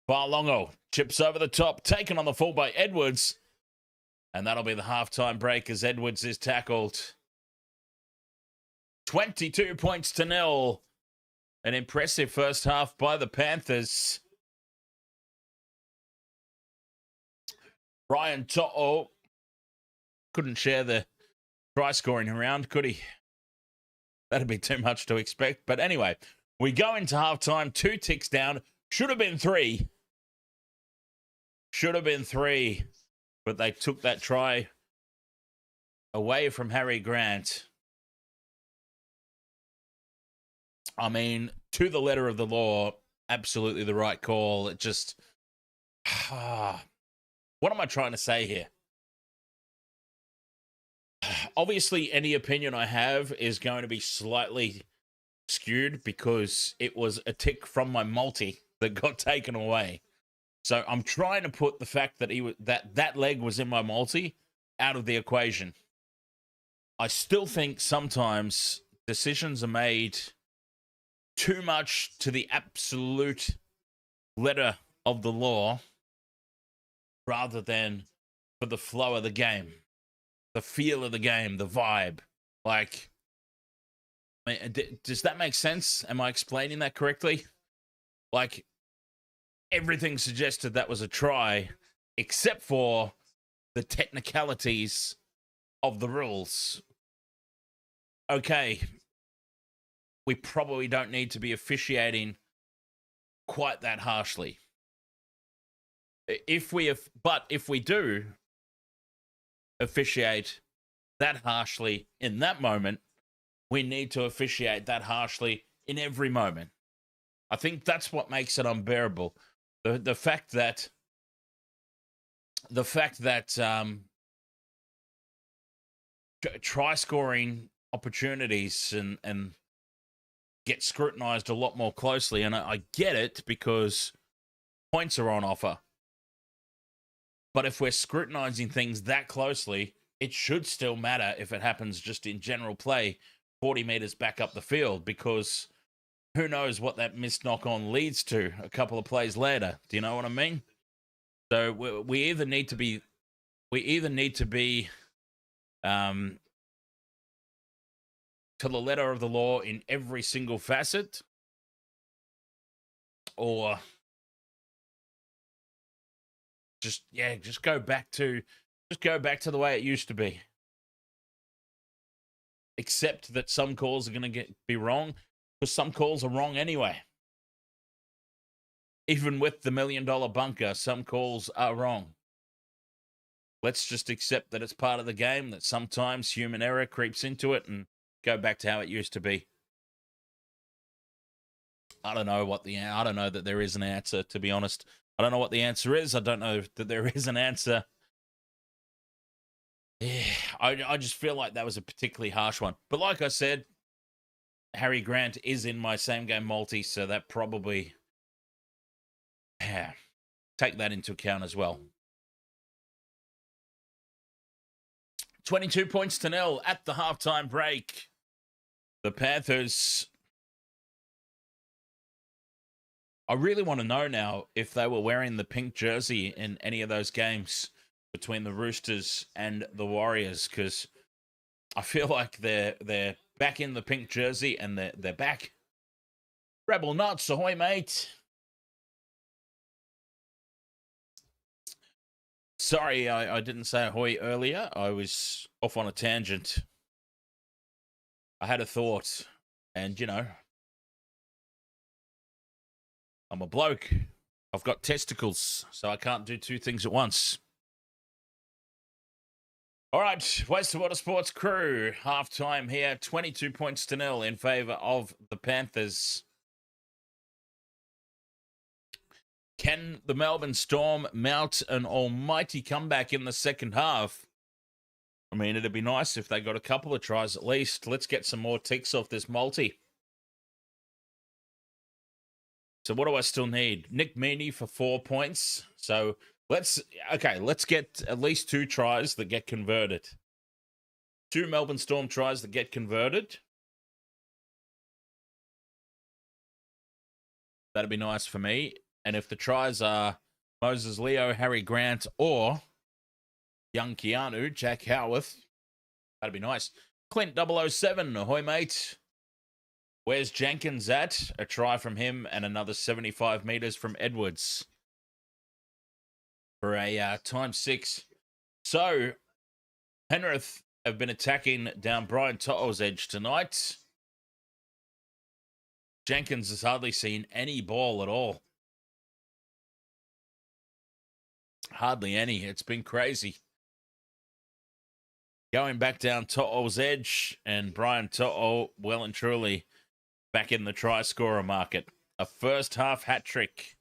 Farlongo chips over the top, taken on the full by Edwards. And that'll be the halftime break as Edwards is tackled. 22 points to 0. An impressive first half by the Panthers. Brian To'o couldn't share the try scoring around, could he? That'd be too much to expect. But anyway, we go into halftime, 2 ticks down. Should have been 3. Should have been 3. But they took that try away from Harry Grant. I mean, to the letter of the law, absolutely the right call. It just... what am I trying to say here? Obviously, any opinion I have is going to be slightly skewed because it was a tick from my multi that got taken away. So I'm trying to put the fact that that leg was in my multi out of the equation. I still think sometimes decisions are made too much to the absolute letter of the law rather than for the flow of the game, the feel of the game, the vibe. Like, I mean, does that make sense? Am I explaining that correctly? Like, everything suggested that was a try, except for the technicalities of the rules. Okay, we probably don't need to be officiating quite that harshly. If we do officiate that harshly in that moment, we need to officiate that harshly in every moment. I think that's what makes it unbearable. The fact that try scoring opportunities and get scrutinized a lot more closely, and I get it because points are on offer. But if we're scrutinizing things that closely, it should still matter if it happens just in general play 40 meters back up the field, because who knows what that missed knock-on leads to a couple of plays later. Do you know what I mean? So we either need to be to the letter of the law in every single facet, or just go back to the way it used to be. Except that some calls are going to be wrong, because some calls are wrong anyway. Even with the $1 million bunker, some calls are wrong. Let's just accept that it's part of the game, that sometimes human error creeps into it, and go back to how it used to be. I don't know that there is an answer, to be honest. I don't know what the answer is. I don't know that there is an answer. Yeah, I just feel like that was a particularly harsh one. But like I said, Harry Grant is in my same game multi, so that probably take that into account as well. 22 points to 0 at the halftime break. The Panthers, I really want to know now if they were wearing the pink jersey in any of those games between the Roosters and the Warriors, because I feel like they're back in the pink jersey and they're back. Rebel nuts, ahoy, mate. Sorry, I didn't say ahoy earlier. I was off on a tangent. I had a thought, and I'm a bloke. I've got testicles, so I can't do two things at once. All right, Wastewater Sports crew, halftime here, 22 points to 0 in favor of the Panthers. Can the Melbourne Storm mount an almighty comeback in the second half? I mean, it'd be nice if they got a couple of tries at least. Let's get some more ticks off this multi. So what do I still need? Nick Meaney for 4 points. So let's get at least 2 tries that get converted. 2 Melbourne Storm tries that get converted. That'd be nice for me. And if the tries are Moses Leo, Harry Grant, or young Keanu, Jack Howarth, that'd be nice. Clint 007, ahoy, mate. Where's Jenkins at? A try from him and another 75 metres from Edwards for a times 6. So, Penrith have been attacking down Brian To'o's edge tonight. Jenkins has hardly seen any ball at all. Hardly any. It's been crazy. Going back down To'o's edge, and Brian To'o well and truly back in the try scorer market. A first half hat trick.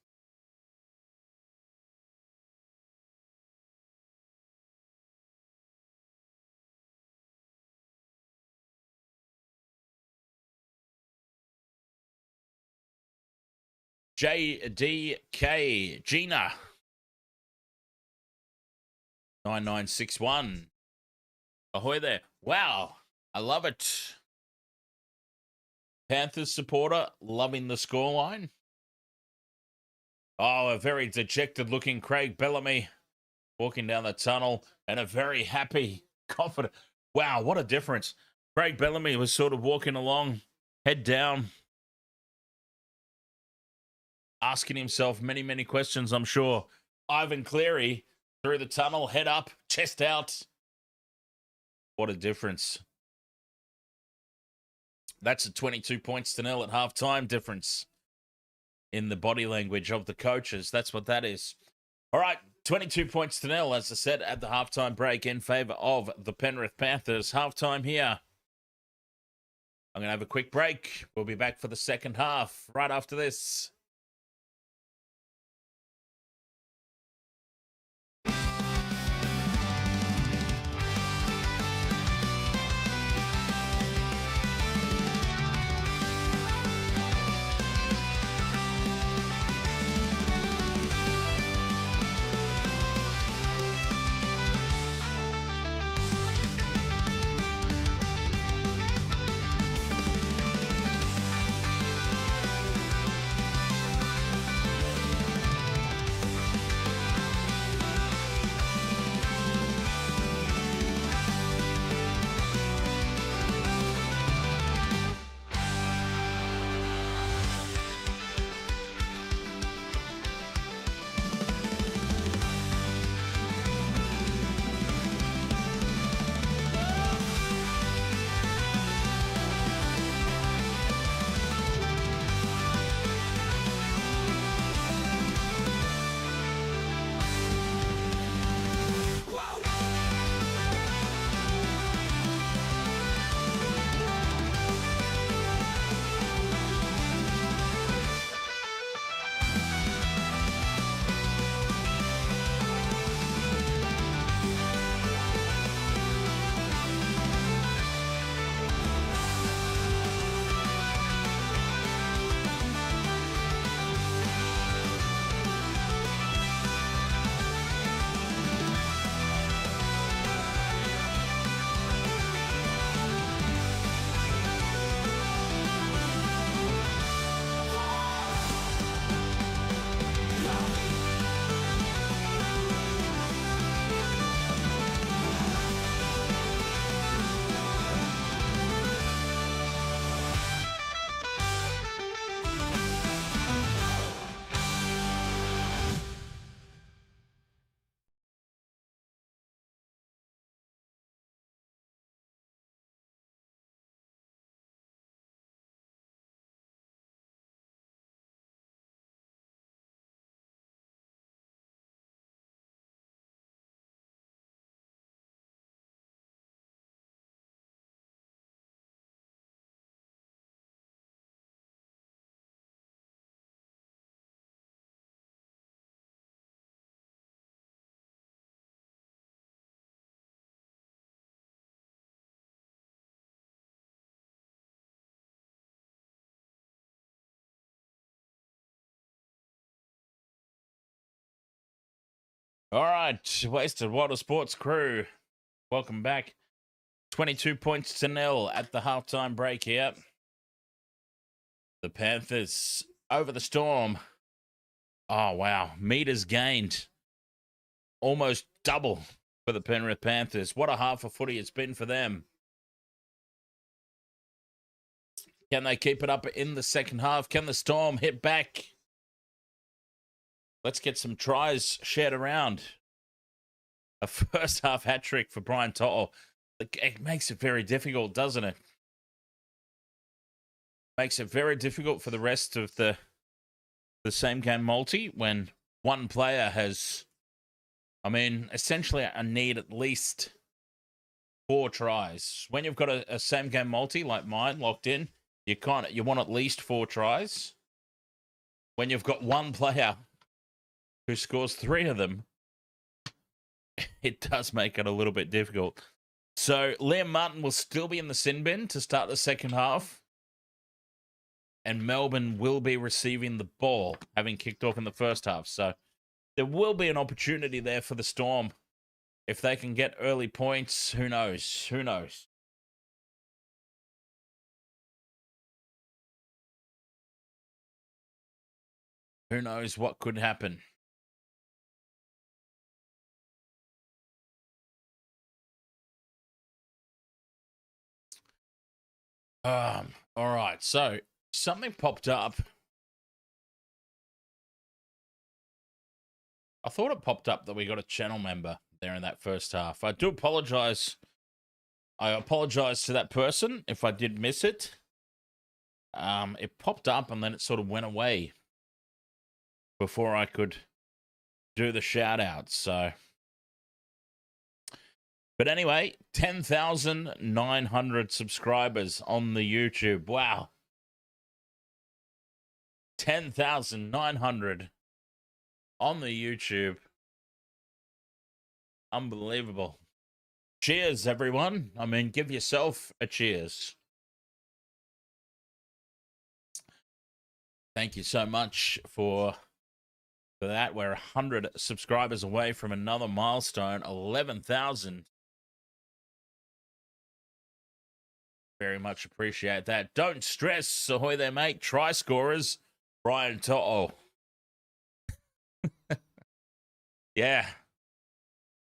JDK Gina 9961. Ahoy there. Wow, I love it. Panthers supporter loving the scoreline. Oh, a very dejected looking Craig Bellamy walking down the tunnel, and a very happy, confident. Wow, what a difference. Craig Bellamy was sort of walking along, head down, asking himself many, many questions, I'm sure. Ivan Cleary through the tunnel, head up, chest out. What a difference. That's a 22 points to 0 at halftime difference in the body language of the coaches. That's what that is. All right, 22 points to 0, as I said, at the halftime break in favor of the Penrith Panthers. Halftime here. I'm going to have a quick break. We'll be back for the second half right after this. All right, Wasted Water Sports crew, welcome back. 22 points to 0 at the halftime break here. The Panthers over the Storm. Oh, wow. Meters gained. Almost double for the Penrith Panthers. What a half a footy it's been for them. Can they keep it up in the second half? Can the Storm hit back? Let's get some tries shared around. A first half hat trick for Brian To'o. It makes it very difficult, doesn't it? Makes it very difficult for the rest of the same game multi when one player has, I mean, essentially I need at least 4 tries. When you've got a same game multi like mine locked in, you want at least 4 tries. When you've got one player who scores 3 of them, it does make it a little bit difficult. So Liam Martin will still be in the sin bin to start the second half. And Melbourne will be receiving the ball, having kicked off in the first half. So there will be an opportunity there for the Storm. If they can get early points, who knows? Who knows? Who knows what could happen? All right, so something popped up. I thought it popped up that we got a channel member there in that first half. I do apologize. I apologize to that person if I did miss it. It popped up and then it sort of went away before I could do the shout out. So, but anyway, 10,900 subscribers on the YouTube. Wow. 10,900 on the YouTube. Unbelievable. Cheers, everyone. I mean, give yourself a cheers. Thank you so much for that. We're 100 subscribers away from another milestone, 11,000. Very much appreciate that. Don't stress. Ahoy there, mate. Try scorers. Brian To'o. Yeah.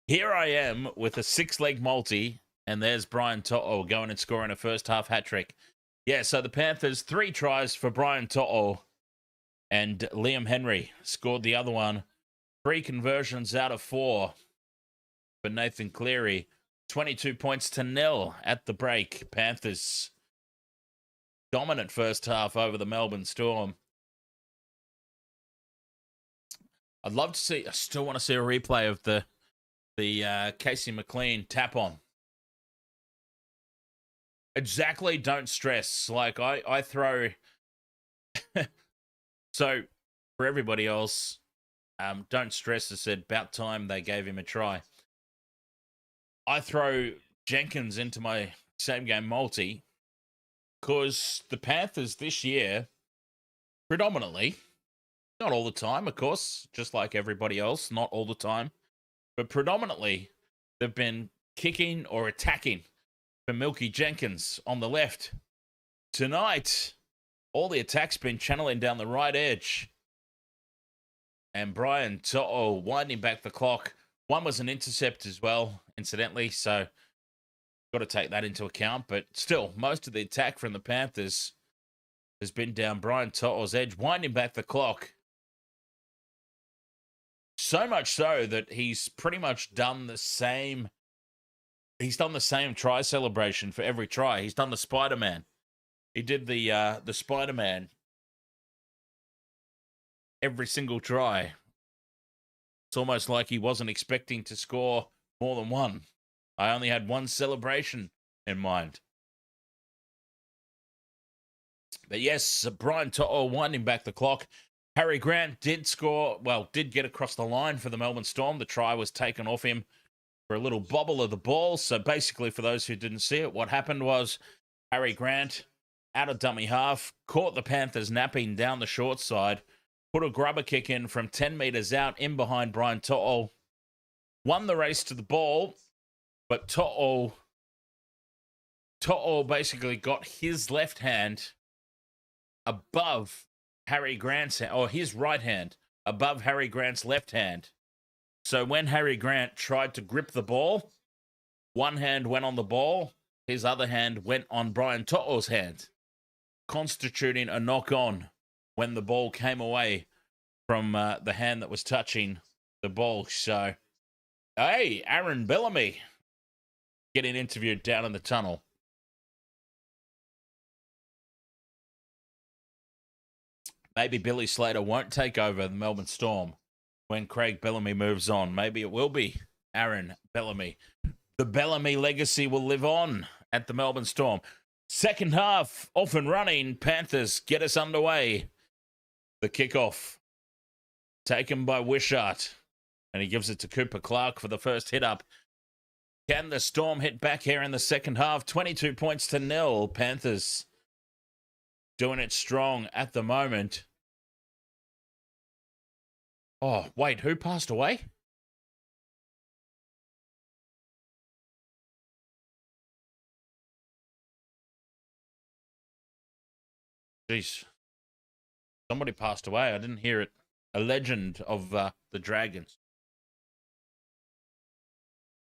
Here I am with a 6-leg multi, and there's Brian To'o going and scoring a first half hat trick. Yeah, so the Panthers, 3 tries for Brian To'o, and Liam Henry scored the other one. 3 conversions out of 4 for Nathan Cleary. 22 points to 0 at the break. Panthers dominant first half over the Melbourne Storm. I'd love to see, I still want to see a replay of the Casey McLean tap on. Exactly, don't stress. Like, I throw... So, for everybody else, don't stress. I said, about time they gave him a try. I throw Jenkins into my same-game multi because the Panthers this year, predominantly, not all the time, of course, just like everybody else, not all the time, but predominantly, they've been kicking or attacking for Milky Jenkins on the left. Tonight, all the attacks been channeling down the right edge. And Brian To'o winding back the clock. One was an intercept as well, incidentally, so got to take that into account. But still, most of the attack from the Panthers has been down Brian To'o's edge, winding back the clock. So much so that he's pretty much done the same. He's done the same try celebration for every try. He's done the Spider-Man. He did the Spider-Man every single try. It's almost like he wasn't expecting to score more than one. I only had one celebration in mind. But yes, Brian To'o winding back the clock. Harry Grant did score, well, did get across the line for the Melbourne Storm. The try was taken off him for a little bobble of the ball. So basically, for those who didn't see it, what happened was Harry Grant, out of dummy half, caught the Panthers napping down the short side, put a grubber kick in from 10 metres out in behind Brian To'o, won the race to the ball, but To'o basically got his left hand above Harry Grant's or his right hand above Harry Grant's left hand. So when Harry Grant tried to grip the ball, one hand went on the ball, his other hand went on Brian To'o's hand, constituting a knock-on when the ball came away from the hand that was touching the ball. So, hey, Aaron Bellamy getting interviewed down in the tunnel. Maybe Billy Slater won't take over the Melbourne Storm when Craig Bellamy moves on. Maybe it will be Aaron Bellamy. The Bellamy legacy will live on at the Melbourne Storm. Second half, off and running. Panthers get us underway. The kickoff taken by Wishart, and he gives it to Cooper Clark for the first hit up. Can the Storm hit back here in the second half? 22 points to 0. Panthers doing it strong at the moment. Oh, wait, who passed away? Jeez. Somebody passed away. I didn't hear it. A legend of the Dragons.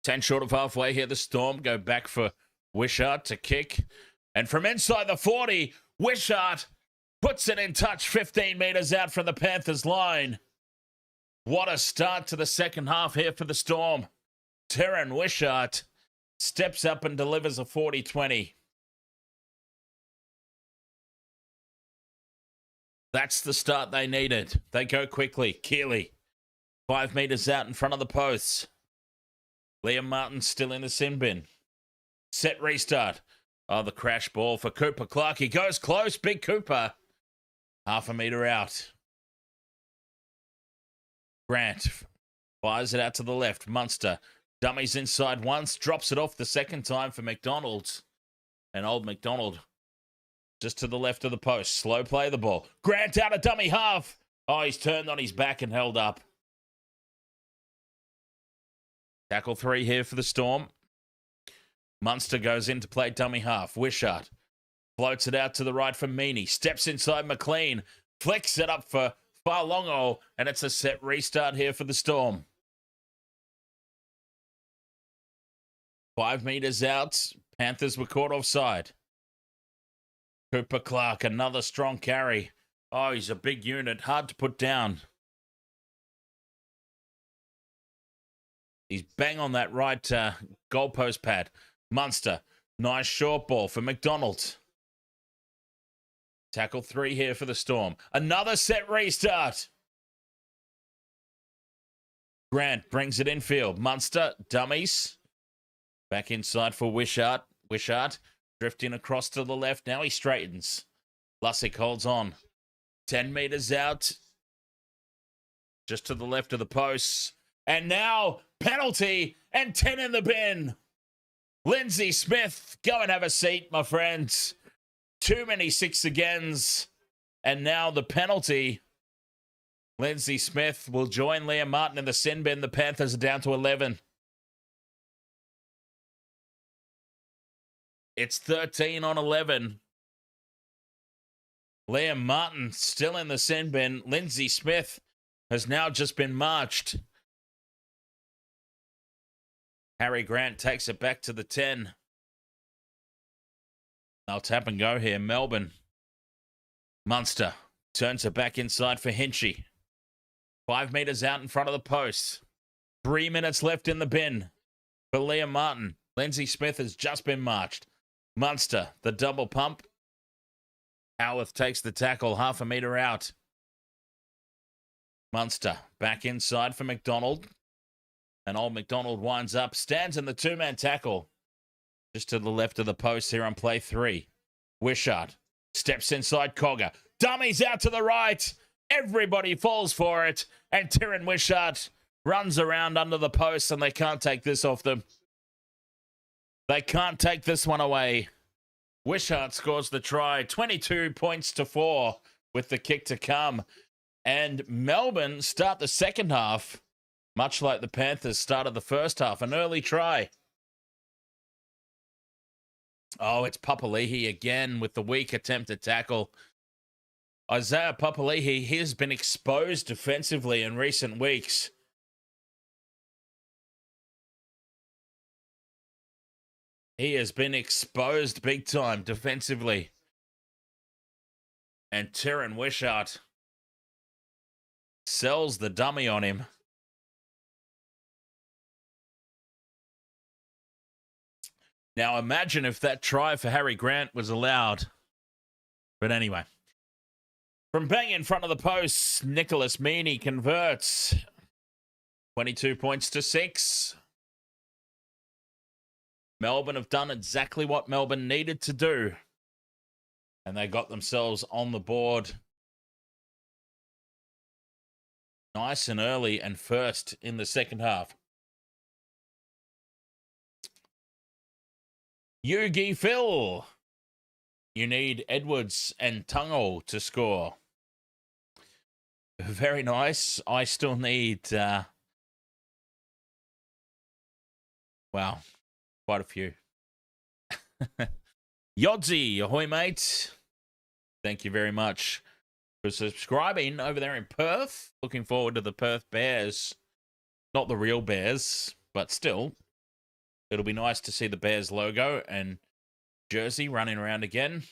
10 short of halfway here. The Storm go back for Wishart to kick. And from inside the 40, Wishart puts it in touch 15 metres out from the Panthers line. What a start to the second half here for the Storm. Terran Wishart steps up and delivers a 40-20. That's the start they needed. They go quickly. Keeley, 5 metres out in front of the posts. Liam Martin still in the sin bin. Set restart. Oh, the crash ball for Cooper Clark. He goes close. Big Cooper. Half a metre out. Grant fires it out to the left. Munster dummies inside once. Drops it off the second time for MacDonald. And old MacDonald just to the left of the post. Slow play the ball. Grant out a dummy half. Oh, he's turned on his back and held up. Tackle 3 here for the Storm. Munster goes in to play dummy half. Wishart floats it out to the right for Meaney. Steps inside McLean. Flicks it up for Farlongo. And it's a set restart here for the Storm. 5 metres out. Panthers were caught offside. Cooper Clark, another strong carry. Oh, he's a big unit. Hard to put down. He's bang on that right goalpost pad. Munster, nice short ball for MacDonald. Tackle 3 here for the Storm. Another set restart. Grant brings it infield. Munster, dummies. Back inside for Wishart. Wishart drifting across to the left. Now he straightens. Lussick holds on. 10 metres out. Just to the left of the posts. And now, penalty and 10 in the bin. Lindsay Smith, go and have a seat, my friends. Too many 6 agains. And now the penalty. Lindsay Smith will join Liam Martin in the sin bin. The Panthers are down to 11. It's 13 on 11. Liam Martin still in the sin bin. Lindsay Smith has now just been marched. Harry Grant takes it back to the 10. They'll tap and go here. Melbourne. Munster turns it back inside for Hinchy. 5 metres out in front of the post. 3 minutes left in the bin for Liam Martin. Lindsay Smith has just been marched. Munster, the double pump. Howarth takes the tackle, half a metre out. Munster back inside for MacDonald. And old MacDonald winds up, stands in the 2-man tackle. Just to the left of the post here on play 3. Wishart steps inside Cogger. Dummies out to the right. Everybody falls for it. And Tyron Wishart runs around under the post, and they can't take this off them. They can't take this one away. Wishart scores the try. 22 points to 4 with the kick to come. And Melbourne start the second half, much like the Panthers started the first half. An early try. Oh, it's Papali'i again with the weak attempt to tackle. Isaiah Papali'i, he has been exposed defensively in recent weeks. He has been exposed big time defensively. And Tyron Wishart sells the dummy on him. Now imagine if that try for Harry Grant was allowed. But anyway. From bang in front of the post, Nicholas Meaney converts. 22 points to 6. Melbourne have done exactly what Melbourne needed to do. And they got themselves on the board nice and early and first in the second half. Yugi Phil. You need Edwards and Tungle to score. Very nice. I still need, wow, quite a few. Yodzi, ahoy, mate. Thank you very much for subscribing over there in Perth. Looking forward to the Perth Bears. Not the real Bears, but still. It'll be nice to see the Bears logo and jersey running around again.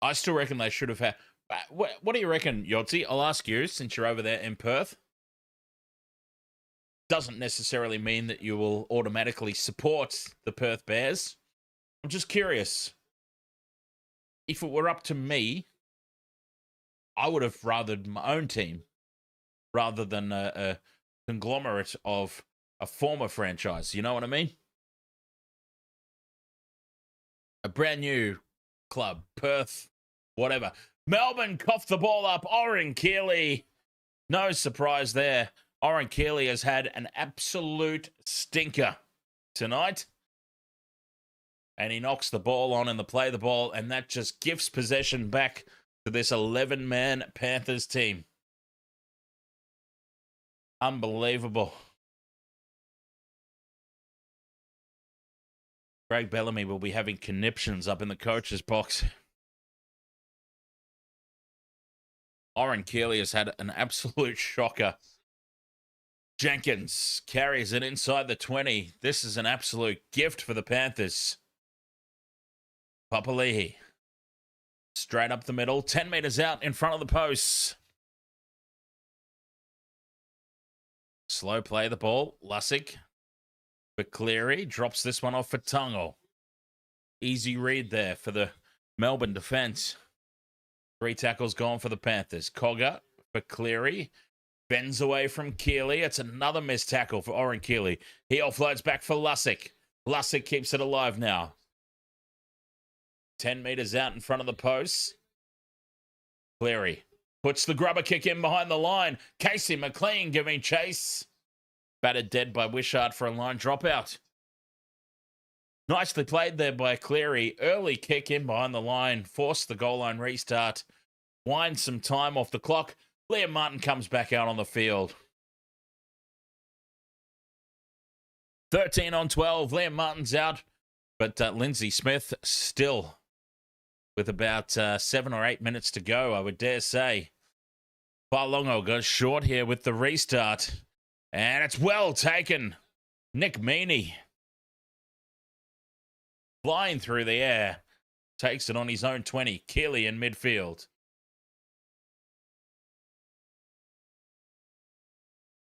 I still reckon they should have had... What do you reckon, Yodzi? I'll ask you, since you're over there in Perth. Doesn't necessarily mean that you will automatically support the Perth Bears. I'm just curious. If it were up to me, I would have rathered my own team rather than a conglomerate of a former franchise. You know what I mean? A brand new club, Perth, whatever. Melbourne coughed the ball up. Oren Keeley, no surprise there. Oren Keeley has had an absolute stinker tonight. And he knocks the ball on in the play the ball, and that just gives possession back to this 11-man Panthers team. Unbelievable. Craig Bellamy will be having conniptions up in the coach's box. Oren Keeley has had an absolute shocker. Jenkins carries it inside the 20. This is an absolute gift for the Panthers. Papali'i. Straight up the middle. 10 meters out in front of the posts. Slow play the ball. Lussick. For Cleary. Drops this one off for Tungle. Easy read there for the Melbourne defense. 3 tackles gone for the Panthers. Cogger for Cleary. Bends away from Keeley. It's another missed tackle for Oren Keeley. He offloads back for Lussick. Lussick keeps it alive now. 10 meters out in front of the posts. Cleary puts the grubber kick in behind the line. Casey McLean giving chase. Battered dead by Wishart for a line dropout. Nicely played there by Cleary. Early kick in behind the line. Forced the goal line restart. Wind some time off the clock. Liam Martin comes back out on the field. 13 on 12. Liam Martin's out. But Lindsay Smith still with about 7 or 8 minutes to go, I would dare say. Farlongo goes short here with the restart. And it's well taken. Nick Meaney. Flying through the air. Takes it on his own 20. Keeley in midfield.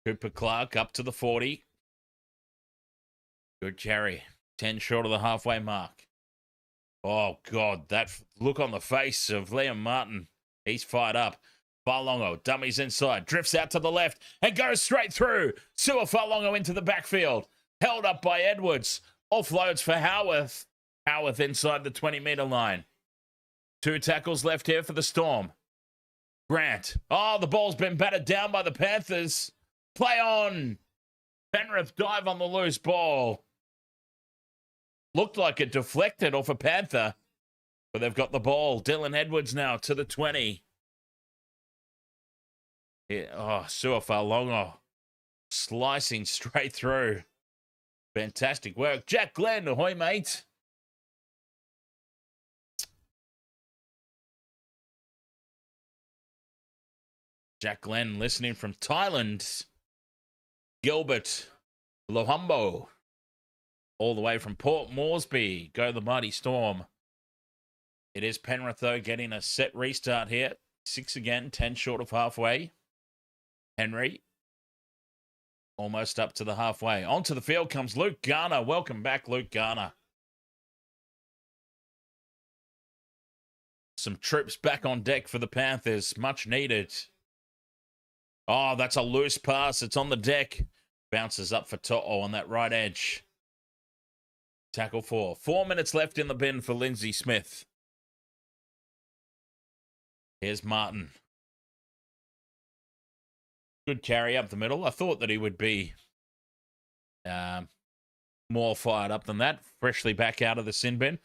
Cooper Clark up to the 40. Good carry. 10 short of the halfway mark. Oh, God, that look on the face of Liam Martin. He's fired up. Farlongo dummies inside, drifts out to the left, and goes straight through. Sua Farlongo into the backfield. Held up by Edwards. Offloads for Howarth. Howarth inside the 20-meter line. 2 tackles left here for the Storm. Grant. Oh, the ball's been battered down by the Panthers. Play on. Penrith dive on the loose ball. Looked like it deflected off a Panther, but they've got the ball. Dylan Edwards now to the 20. Yeah, oh, Sua Farlongo slicing straight through. Fantastic work. Jack Glenn, ahoy, mate. Jack Glenn listening from Thailand. Gilbert Lohumbo, all the way from Port Moresby. Go the Mighty Storm. It is Penrith, though, getting a set restart here. 6 again, 10 short of halfway. Henry, almost up to the halfway. Onto the field comes Luke Garner. Welcome back, Luke Garner. Some troops back on deck for the Panthers. Much needed. Oh, that's a loose pass. It's on the deck. Bounces up for To'o on that right edge. Tackle 4. 4 minutes left in the bin for Lindsay Smith. Here's Martin. Good carry up the middle. I thought that he would be more fired up than that. Freshly back out of the sin bin.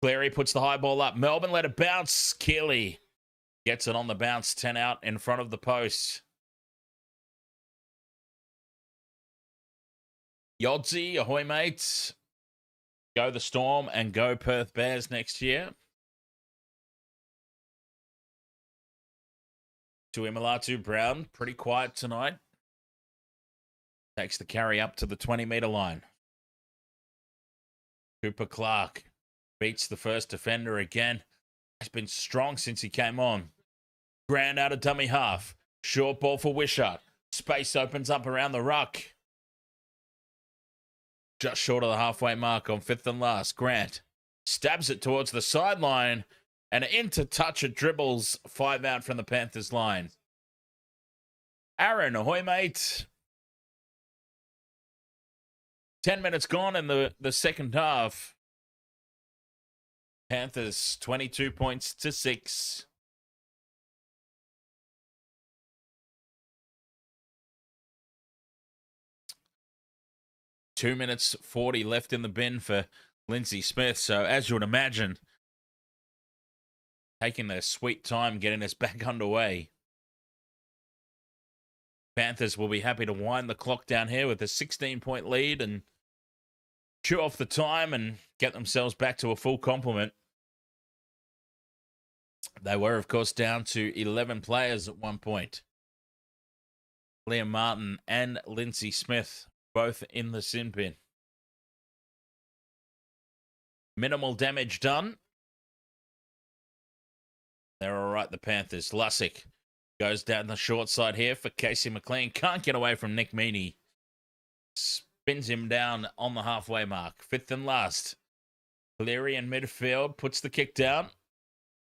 Cleary puts the high ball up. Melbourne let it bounce. Keeley gets it on the bounce. 10 out in front of the post. Yodsy, ahoy mates. Go the Storm and go Perth Bears next year. To Imalatu Brown, pretty quiet tonight. Takes the carry up to the 20-metre line. Cooper Clark beats the first defender again. He's been strong since he came on. Grand out of dummy half. Short ball for Wishart. Space opens up around the ruck. Just short of the halfway mark on 5th and last. Grant stabs it towards the sideline and into touch it dribbles 5 out from the Panthers line. Aaron, ahoy mate. 10 minutes gone in the second half. Panthers 22 points to 6. Two minutes 40 left in the bin for Lindsay Smith. So as you would imagine, taking their sweet time getting us back underway. Panthers will be happy to wind the clock down here with a 16-point lead and chew off the time and get themselves back to a full complement. They were, of course, down to 11 players at one point. Liam Martin and Lindsay Smith both in the sin bin. Minimal damage done. They're all right, the Panthers. Lussick goes down the short side here for Casey McLean. Can't get away from Nick Meaney. Spins him down on the halfway mark. 5th and last. Cleary in midfield puts the kick down.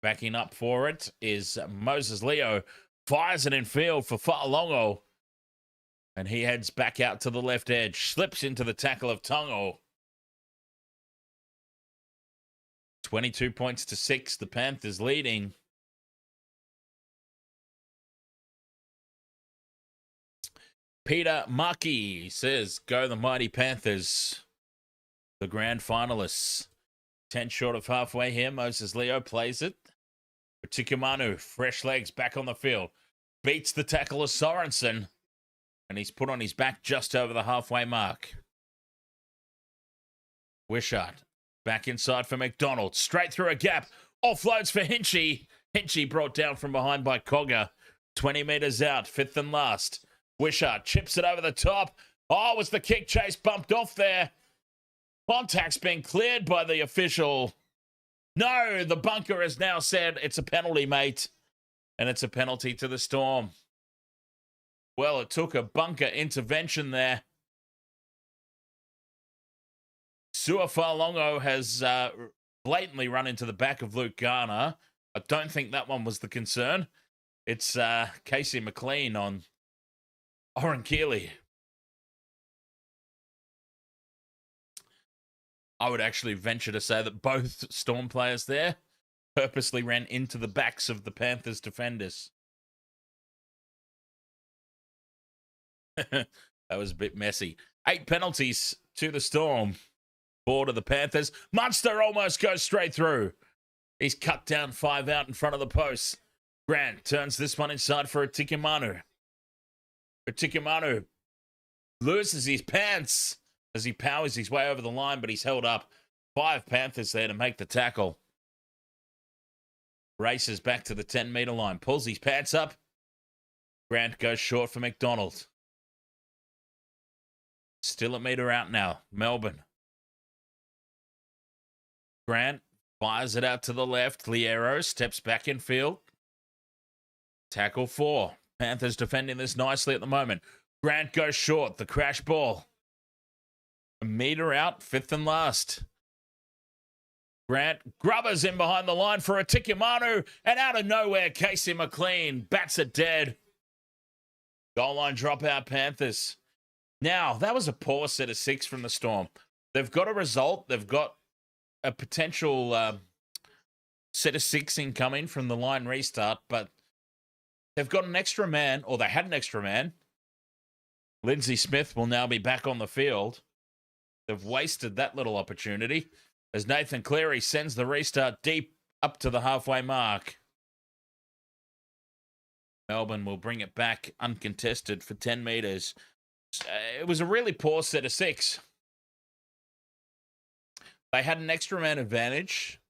Backing up for it is Moses Leo. Fires it in field for Fa'alongo. And he heads back out to the left edge. Slips into the tackle of Tongo. 22 points to 6. The Panthers leading. Peter Markey says, go the mighty Panthers. The grand finalists. 10 short of halfway here. Moses Leo plays it. Tikumanu, fresh legs back on the field. Beats the tackle of Sorensen. And he's put on his back just over the halfway mark. Wishart back inside for MacDonald. Straight through a gap. Offloads for Hinchy. Hinchy brought down from behind by Cogger. 20 metres out. 5th and last. Wishart chips it over the top. Oh, was the kick chase bumped off there? Contact's been cleared by the official. No, the bunker has now said it's a penalty, mate. And it's a penalty to the Storm. Well, it took a bunker intervention there. Suafalongo has blatantly run into the back of Luke Garner. I don't think that one was the concern. It's Casey McLean on Oren Keeley. I would actually venture to say that both Storm players there purposely ran into the backs of the Panthers defenders. That was a bit messy. 8 penalties to the Storm. 4 to the Panthers. Munster almost goes straight through. He's cut down 5 out in front of the post. Grant turns this one inside for Atikamanu. Atikamanu loses his pants as he powers his way over the line, but he's held up. 5 Panthers there to make the tackle. Races back to the 10-metre line. Pulls his pants up. Grant goes short for MacDonald. Still a metre out now. Melbourne. Grant fires it out to the left. Liero steps back in field. Tackle 4. Panthers defending this nicely at the moment. Grant goes short. The crash ball. A metre out. 5th and last. Grant grubbers in behind the line for a Tikimanu. And out of nowhere, Casey McLean bats it dead. Goal line dropout, Panthers. Now, that was a poor set of 6 from the Storm. They've got a result. They've got a potential set of 6 incoming from the line restart, but they've got an extra man, or they had an extra man. Lindsay Smith will now be back on the field. They've wasted that little opportunity as Nathan Cleary sends the restart deep up to the halfway mark. Melbourne will bring it back uncontested for 10 metres. It was a really poor set of 6. They had an extra man advantage.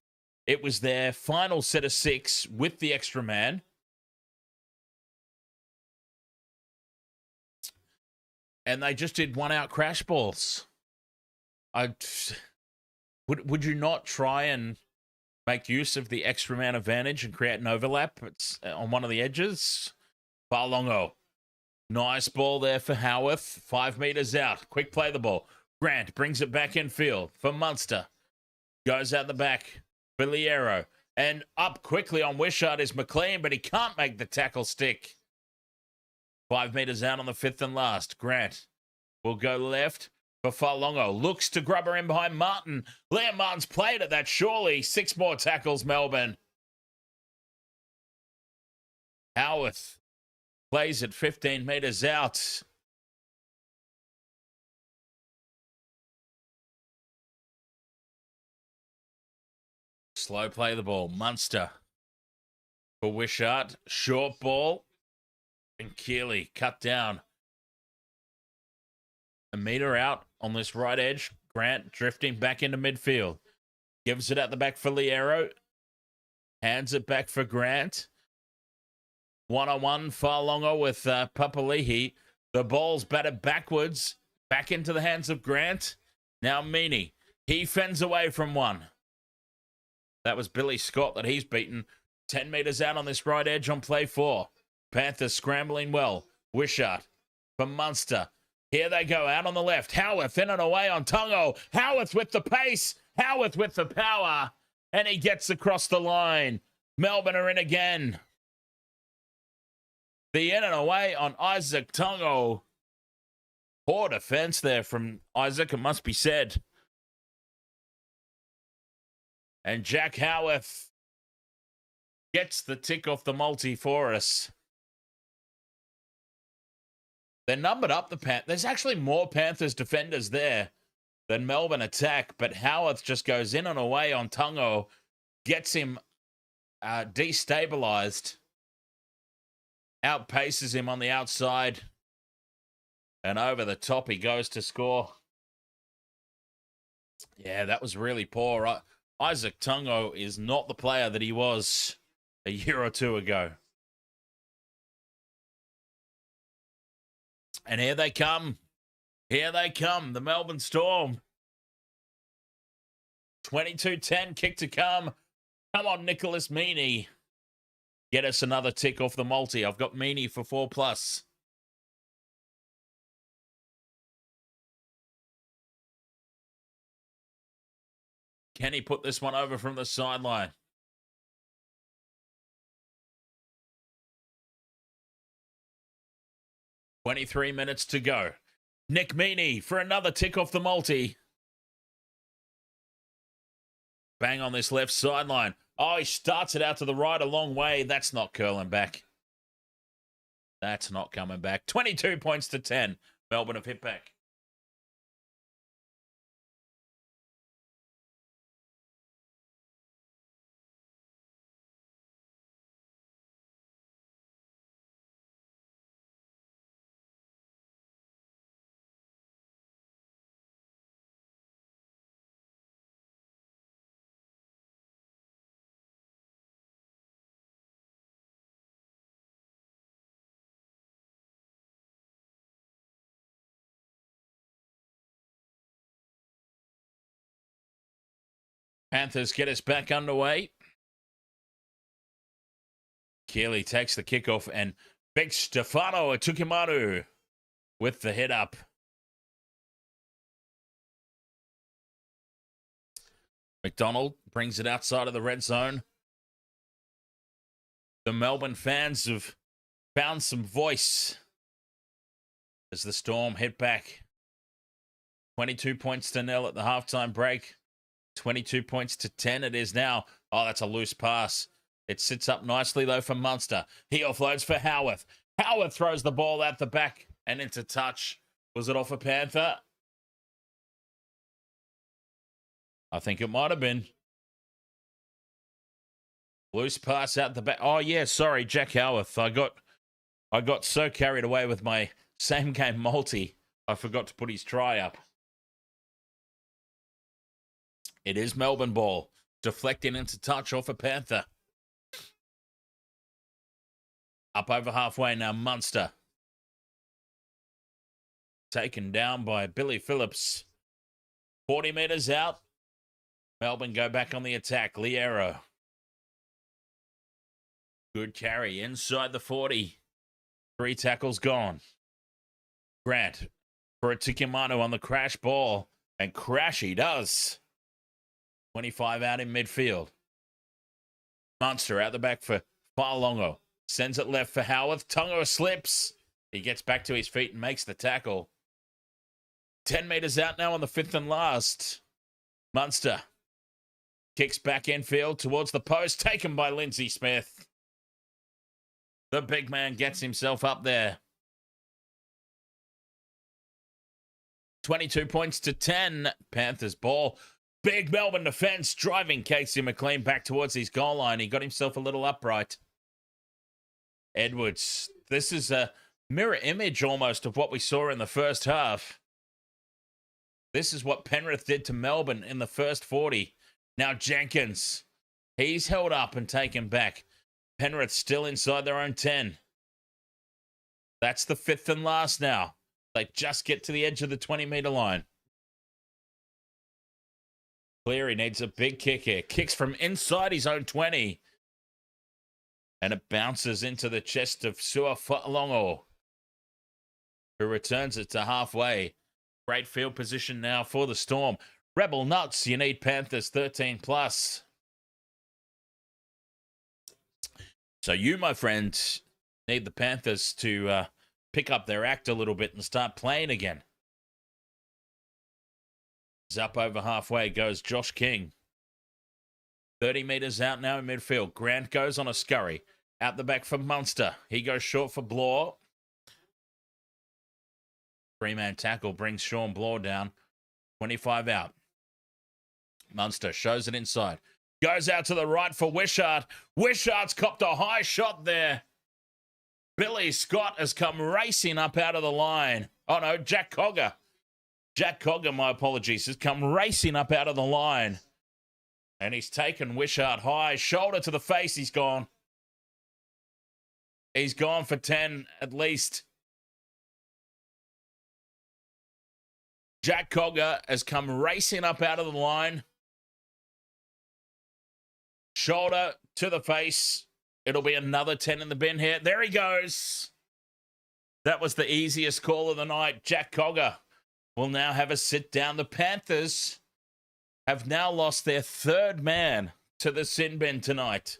It was their final set of 6 with the extra man. And they just did one-out crash balls. Would you not try and make use of the extra man advantage and create an overlap? It's on one of the edges. Farlongo. Nice ball there for Howarth. 5 metres out. Quick play the ball. Grant brings it back in field for Munster. Goes out the back for Liero. And up quickly on Wishart is McLean, but he can't make the tackle stick. 5 metres out on the 5th and last. Grant will go left for Farlongo. Looks to grubber in behind Martin. Liam Martin's played at that surely. 6 more tackles, Melbourne. Howarth plays it 15 metres out. Slow play the ball. Munster for Wishart. Short ball. And Keeley cut down. A metre out on this right edge. Grant drifting back into midfield. Gives it at the back for Liero. Hands it back for Grant. 1-on-1, Farlongo with Papali'i. The ball's batted backwards. Back into the hands of Grant. Now Meaney. He fends away from one. That was Billy Scott that he's beaten. 10 metres out on this right edge on play 4. Panthers scrambling well. Wishart for Munster. Here they go out on the left. Howarth in and away on Tungo. Howarth with the pace. Howarth with the power. And he gets across the line. Melbourne are in again. The in and away on Isaac Tungo. Poor defense there from Isaac, it must be said. And Jack Howarth gets the tick off the multi for us. They're numbered up the Panthers. There's actually more Panthers defenders there than Melbourne attack, but Howarth just goes in and away on Tungo, gets him destabilized, outpaces him on the outside, and over the top he goes to score. Yeah, that was really poor. Isaac Tungo is not the player that he was a year or two ago. And here they come. Here they come. The Melbourne Storm. 22-10, kick to come. Come on, Nicholas Meaney. Get us another tick off the multi. I've got Meaney for 4+. Can he put this one over from the sideline? $23 minutes to go. Nick Meaney for another tick off the multi. Bang on this left sideline. Oh, he starts it out to the right a long way. That's not curling back. That's not coming back. 22 points to 10. Melbourne have hit back. Panthers get us back underway. Keely takes the kickoff and big Stefano Atukimaru with the head up. MacDonald brings it outside of the red zone. The Melbourne fans have found some voice as the Storm hit back. 22 points to 0 at the halftime break. 22 points to 10 it is now. Oh, that's a loose pass. It sits up nicely, though, for Munster. He offloads for Howarth. Howarth throws the ball out the back and into touch. Was it off a Panther? I think it might have been. Loose pass out the back. Oh, yeah, sorry, Jack Howarth. I got so carried away with my same game multi, I forgot to put his try up. It is Melbourne ball. Deflecting into touch off a Panther. Up over halfway now, Munster. Taken down by Billy Phillips. 40 metres out. Melbourne go back on the attack. Liero. Good carry inside the 40. 3 tackles gone. Grant for a Tikimano on the crash ball. And crash he does. 25 out in midfield. Munster out the back for Failongo. Sends it left for Howarth. Tonga slips. He gets back to his feet and makes the tackle. 10 metres out now on the 5th and last. Munster kicks back infield towards the post. Taken by Lindsay Smith. The big man gets himself up there. 22 points to 10. Panthers ball. Big Melbourne defence driving Casey McLean back towards his goal line. He got himself a little upright. Edwards. This is a mirror image almost of what we saw in the first half. This is what Penrith did to Melbourne in the first 40. Now Jenkins. He's held up and taken back. Penrith still inside their own 10. That's the 5th and last now. They just get to the edge of the 20-metre line. Cleary needs a big kick here. Kicks from inside his own 20. And it bounces into the chest of Suafa'alongo, who returns it to halfway. Great field position now for the Storm. Rebel nuts, you need Panthers 13 plus. So you, my friends, need the Panthers to pick up their act a little bit and start playing again. Up over halfway goes Josh King. 30 metres out now in midfield. Grant goes on a scurry. Out the back for Munster. He goes short for Bloor. 3-man tackle brings Sean Bloor down. 25 out. Munster shows it inside. Goes out to the right for Wishart. Wishart's copped a high shot there. Billy Scott has come racing up out of the line. Oh no, Jack Cogger. Jack Cogger, my apologies, has come racing up out of the line. And he's taken Wishart high. Shoulder to the face, he's gone. He's gone for 10 at least. Jack Cogger has come racing up out of the line. Shoulder to the face. It'll be another 10 in the bin here. There he goes. That was the easiest call of the night. Jack Cogger will now have a sit down. The Panthers have now lost their 3rd man to the sin bin tonight.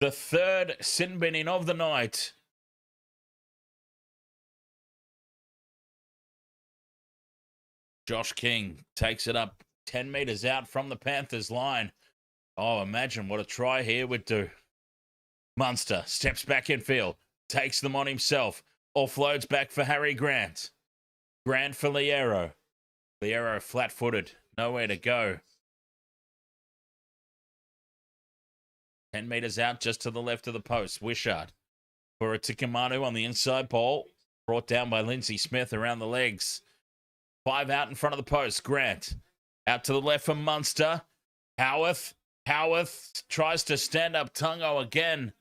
The 3rd sin binning of the night. Josh King takes it up 10 metres out from the Panthers line. Oh, imagine what a try here would do. Munster steps back in field. Takes them on himself. Offloads back for Harry Grant. Grant for Liero. Liero flat-footed. Nowhere to go. 10 metres out just to the left of the post. Wishart for a Tikimanu on the inside ball. Brought down by Lindsay Smith around the legs. 5 out in front of the post. Grant out to the left for Munster. Howarth. Howarth tries to stand up Tungo again.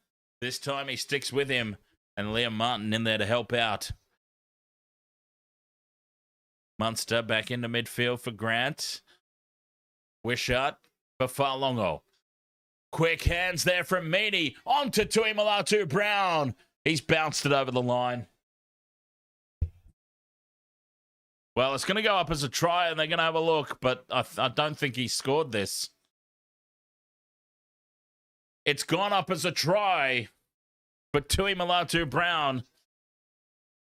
This time he sticks with him. And Liam Martin in there to help out. Munster back into midfield for Grant. Wishart for Farlongo. Quick hands there from Meany. On to Tuimalatu Brown. He's bounced it over the line. Well, it's going to go up as a try, and they're going to have a look, but I don't think he scored this. It's gone up as a try, but Tuimalatu Brown,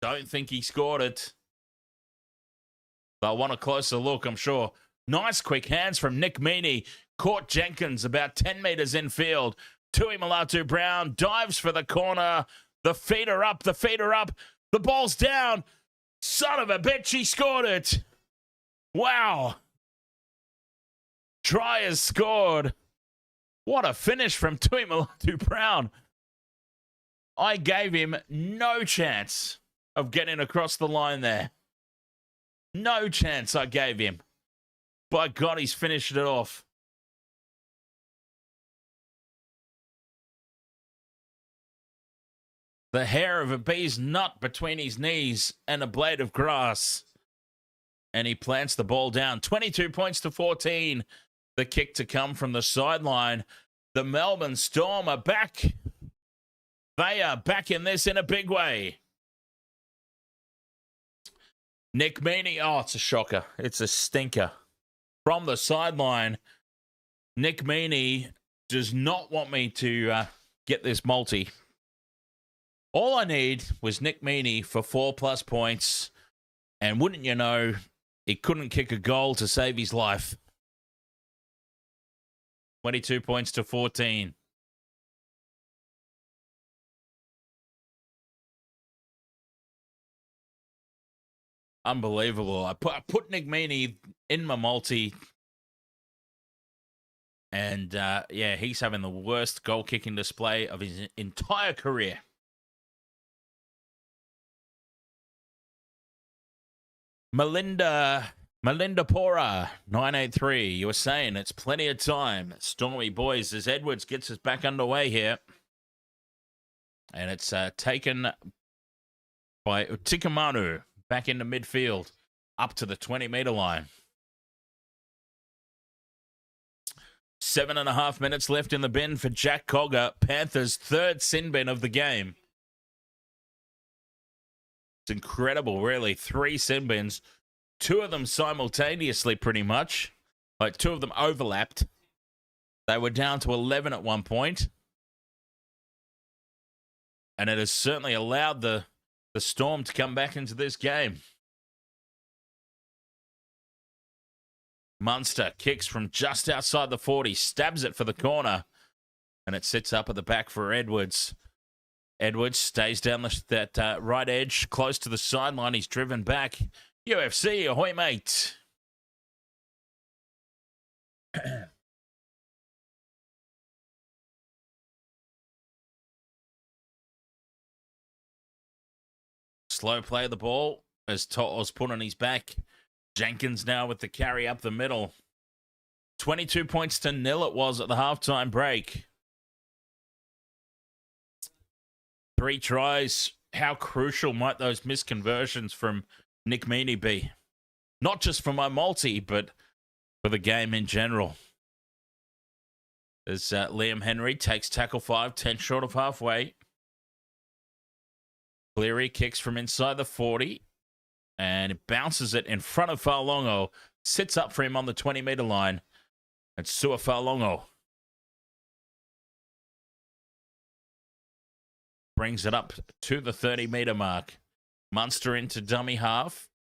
don't think he scored it. They'll want a closer look, I'm sure. Nice quick hands from Nick Meany. Caught Jenkins about 10 metres infield. Tuimalatu Brown dives for the corner. The feet are up, the feet are up. The ball's down. Son of a bitch, he scored it. Wow. Try is scored. What a finish from Tuimalatu Brown. I gave him no chance of getting across the line there. No chance I gave him. By God, he's finished it off. The hair of a bee's nut between his knees and a blade of grass. And he plants the ball down. 22 points to 14. The kick to come from the sideline. The Melbourne Storm are back. They are back in this in a big way. Nick Meany. Oh, it's a shocker. It's a stinker. From the sideline, Nick Meany does not want me to get this multi. All I need was Nick Meany for 4+ points. And wouldn't you know, he couldn't kick a goal to save his life. 22 points to 14. Unbelievable. I put Nick Meany in my multi. And, yeah, he's having the worst goal-kicking display of his entire career. Melinda Pora, 983. You were saying it's plenty of time. Stormy boys as Edwards gets us back underway here. And it's taken by Utikamanu back into midfield up to the 20-meter line. 7.5 minutes left in the bin for Jack Cogger, Panthers' third sin bin of the game. It's incredible, really. 3 sin bins, 2 of them simultaneously pretty much. Like 2 of them overlapped. They were down to 11 at one point. And it has certainly allowed the Storm to come back into this game. Munster kicks from just outside the 40, stabs it for the corner, and it sits up at the back for Edwards. Edwards stays down that right edge, close to the sideline. He's driven back. UFC, ahoy, mate. Slow play of the ball as To'o's put on his back. Jenkins now with the carry up the middle. 22 points to 0 it was at the halftime break. 3 tries. How crucial might those missed conversions from Nick Meany be? Not just for my multi, but for the game in general. As Liam Henry takes tackle 5, 10 short of halfway. Cleary kicks from inside the 40. And it bounces it in front of Farlongo. Sits up for him on the 20-meter line. It's Sua Farlongo. Brings it up to the 30-meter mark. Munster into dummy half.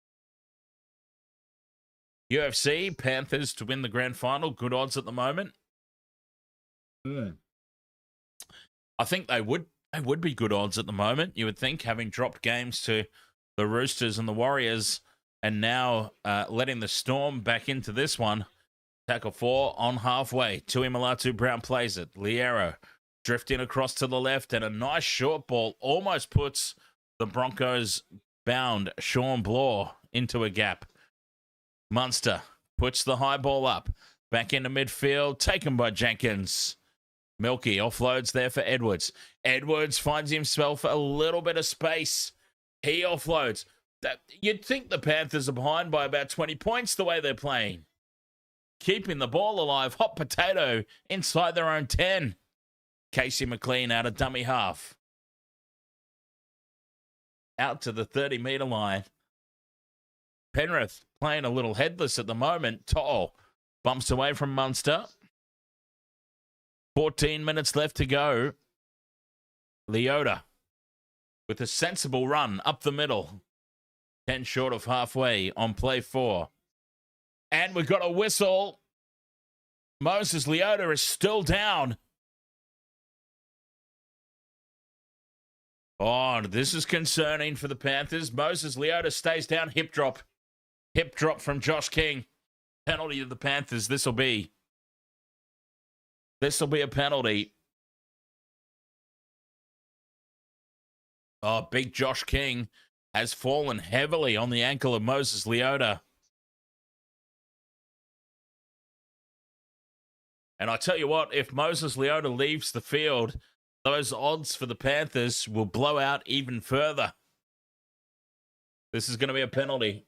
UFC, Panthers to win the grand final. Good odds at the moment. I think they would be good odds at the moment. You would think, having dropped games to the Roosters and the Warriors, and now letting the Storm back into this one. Tackle 4 on halfway. Tuimalatu Brown plays it. Liero drifting across to the left, and a nice short ball almost puts the Broncos bound Sean Blaw into a gap. Munster puts the high ball up. Back into midfield, taken by Jenkins. Milky offloads there for Edwards. Edwards finds himself a little bit of space. He offloads. You'd think the Panthers are behind by about 20 points the way they're playing. Keeping the ball alive, hot potato inside their own 10. Casey McLean out of dummy half. Out to the 30-metre line. Penrith playing a little headless at the moment. To'o bumps away from Munster. 14 minutes left to go. Leota with a sensible run up the middle. 10 short of halfway on play 4. And we've got a whistle. Moses Leota is still down. Oh, this is concerning for the Panthers. Moses Leota stays down. Hip drop. Hip drop from Josh King. Penalty to the Panthers. This will be a penalty. Oh, big Josh King has fallen heavily on the ankle of Moses Leota. And I tell you what, if Moses Leota leaves the field, those odds for the Panthers will blow out even further. This is going to be a penalty.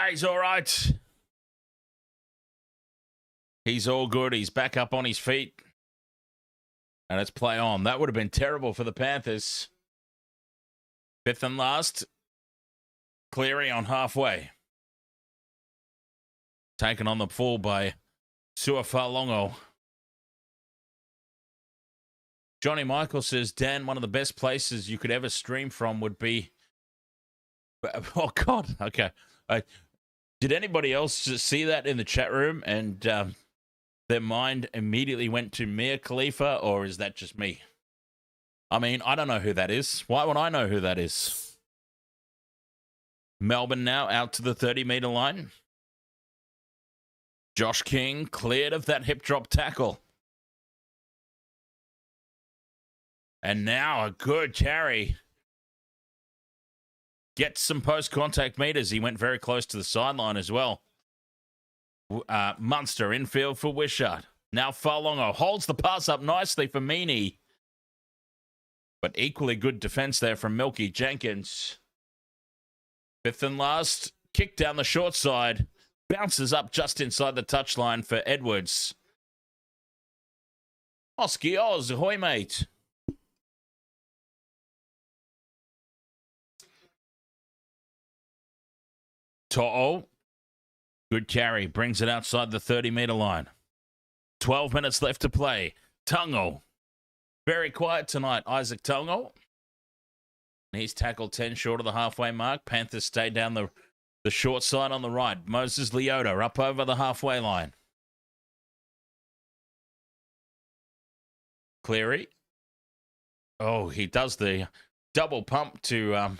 He's all right. He's all good. He's back up on his feet. And let's play on. That would have been terrible for the Panthers. Fifth and last. Cleary on halfway. Taken on the full by Suafalongo. Johnny Michael says, Dan, one of the best places you could ever stream from would be... Oh, God. Okay. Did anybody else just see that in the chat room and their mind immediately went to Mia Khalifa, or is that just me? I mean, I don't know who that is. Why would I know who that is? Melbourne now out to the 30-metre line. Josh King cleared of that hip drop tackle. And now a good carry. Gets some post-contact meters. He went very close to the sideline as well. Munster infield for Wishart. Now Falongo holds the pass up nicely for Meany. But equally good defense there from Milky Jenkins. Fifth and last. Kick down the short side. Bounces up just inside the touchline for Edwards. Oski Oz, ahoy mate. To'o. Good carry. Brings it outside the 30-metre line. 12 minutes left to play. Tungo. Very quiet tonight, Isaac Tungo. He's tackled 10 short of the halfway mark. Panthers stay down the short side on the right. Moses Leota up over the halfway line. Cleary. Oh, he does the double pump to...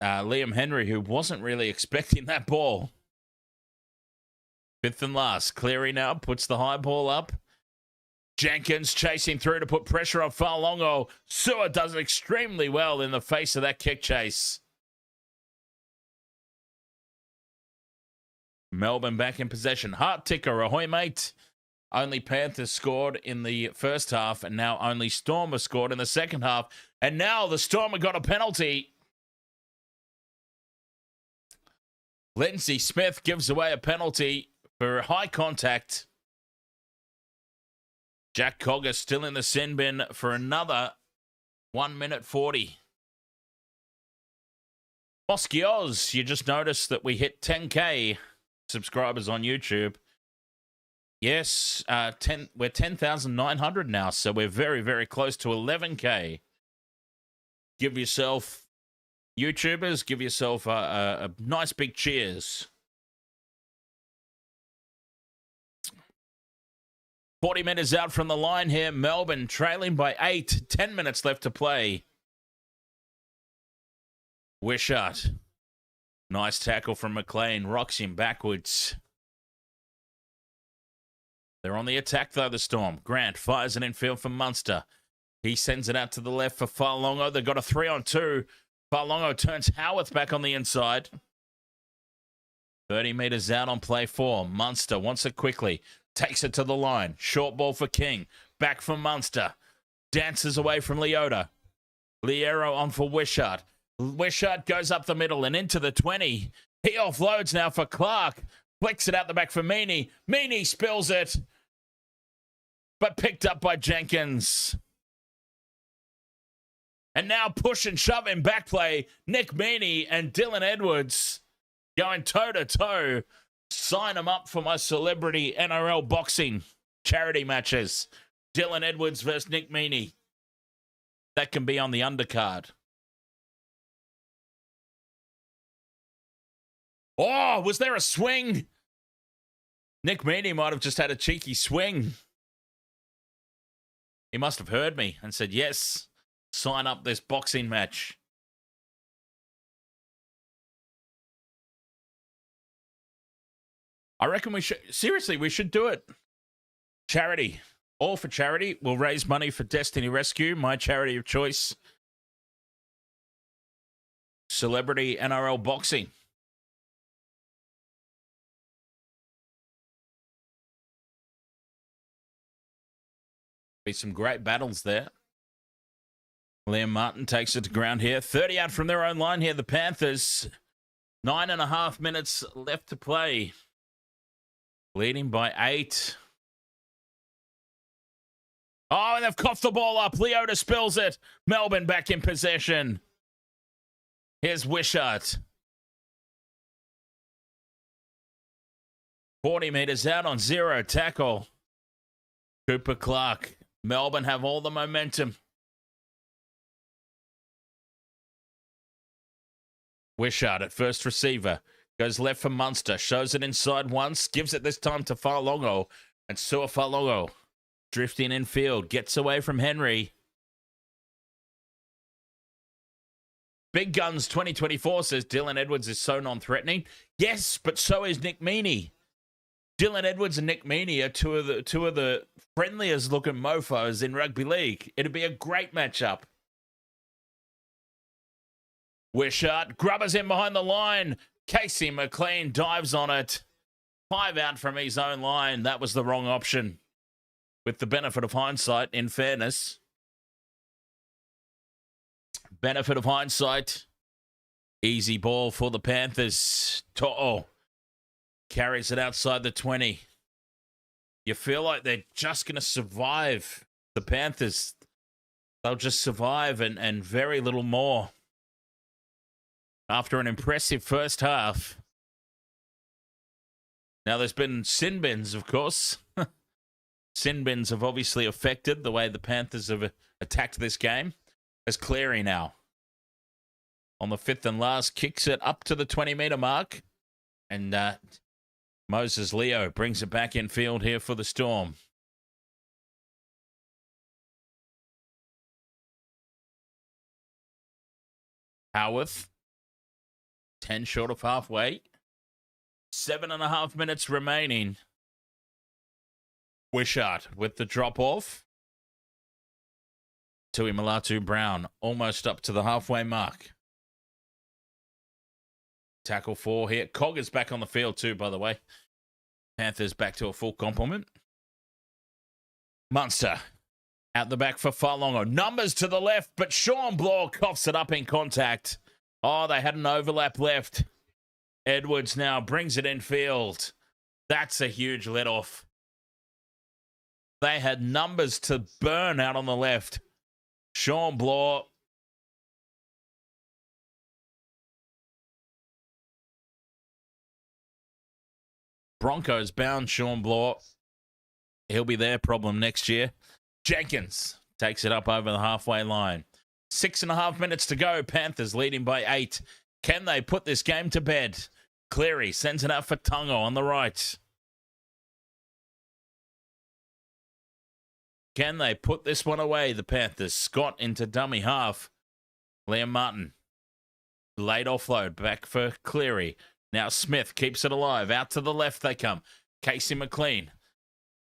Liam Henry, who wasn't really expecting that ball. Fifth and last. Cleary now puts the high ball up. Jenkins chasing through to put pressure on Falongo. Sewer does extremely well in the face of that kick chase. Melbourne back in possession. Heart ticker, ahoy mate. Only Panthers scored in the first half, and now only Storm has scored in the second half. And now the Storm have got a penalty. Lindsay Smith gives away a penalty for high contact. Jack Cogger still in the sin bin for another 1 minute 40. Oski Oz, you just noticed that we hit 10K subscribers on YouTube. Yes, we're 10,900 now, so we're very, very close to 11K. Give yourself... YouTubers, give yourself a nice big cheers. 40 minutes out from the line here. Melbourne trailing by 8. 10 minutes left to play. Wishart. Nice tackle from McLean. Rocks him backwards. They're on the attack, though, the Storm. Grant fires it infield for Munster. He sends it out to the left for Farlongo. They've got a 3-on-2. Farlongo turns Howarth back on the inside. 30 metres out on play 4. Munster wants it quickly. Takes it to the line. Short ball for King. Back for Munster. Dances away from Leota. Liero on for Wishart. Wishart goes up the middle and into the 20. He offloads now for Clark. Flicks it out the back for Meaney. Meaney spills it. But picked up by Jenkins. And now push and shove in back play. Nick Meaney and Dylan Edwards going toe-to-toe. Sign them up for my celebrity NRL boxing charity matches. Dylan Edwards versus Nick Meaney. That can be on the undercard. Oh, was there a swing? Nick Meaney might have just had a cheeky swing. He must have heard me and said, yes, sign up this boxing match. I reckon we should, seriously, we should do it. Charity. All for charity. We'll raise money for Destiny Rescue, my charity of choice. Celebrity NRL boxing. Be some great battles there. Liam Martin takes it to ground here. 30 out from their own line here, the Panthers. 9.5 minutes left to play. Leading by 8. Oh, and they've coughed the ball up. Leota spills it. Melbourne back in possession. Here's Wishart. 40 metres out on 0 tackle. Cooper Clark. Melbourne have all the momentum. Wishart at first receiver. Goes left for Munster. Shows it inside once. Gives it this time to Farlongo. And Sua Farlongo drifting infield. Gets away from Henry. Big Guns 2024 says Dylan Edwards is so non-threatening. Yes, but so is Nick Meaney. Dylan Edwards and Nick Meaney are two of the friendliest looking mofos in rugby league. It'd be a great matchup. Wishart grubbers in behind the line. Casey McLean dives on it. 5 out from his own line. That was the wrong option. With the benefit of hindsight, in fairness. Benefit of hindsight. Easy ball for the Panthers. To'o carries it outside the 20. You feel like they're just going to survive. The Panthers, they'll just survive and very little more. After an impressive first half. Now, there's been sin bins, of course. Sin bins have obviously affected the way the Panthers have attacked this game. As Cleary now, on the 5th and last, kicks it up to the 20-metre mark. And Moses Leo brings it back in field here for the Storm. Howarth. 10 short of halfway. 7.5 minutes remaining. Wishart with the drop-off. Tui Malatu Brown almost up to the halfway mark. Tackle 4 here. Cog is back on the field too, by the way. Panthers back to a full complement. Munster out the back for Farlongo. Numbers to the left, but Sean Bloor coughs it up in contact. Oh, they had an overlap left. Edwards now brings it in field. That's a huge let-off. They had numbers to burn out on the left. Sean Bloor. Broncos bound Sean Bloor. He'll be their problem next year. Jenkins takes it up over the halfway line. 6.5 minutes to go. Panthers leading by 8. Can they put this game to bed? Cleary sends it out for Tungo on the right. Can they put this one away, the Panthers? Scott into dummy half. Liam Martin. Late offload back for Cleary. Now Smith keeps it alive. Out to the left they come. Casey McLean.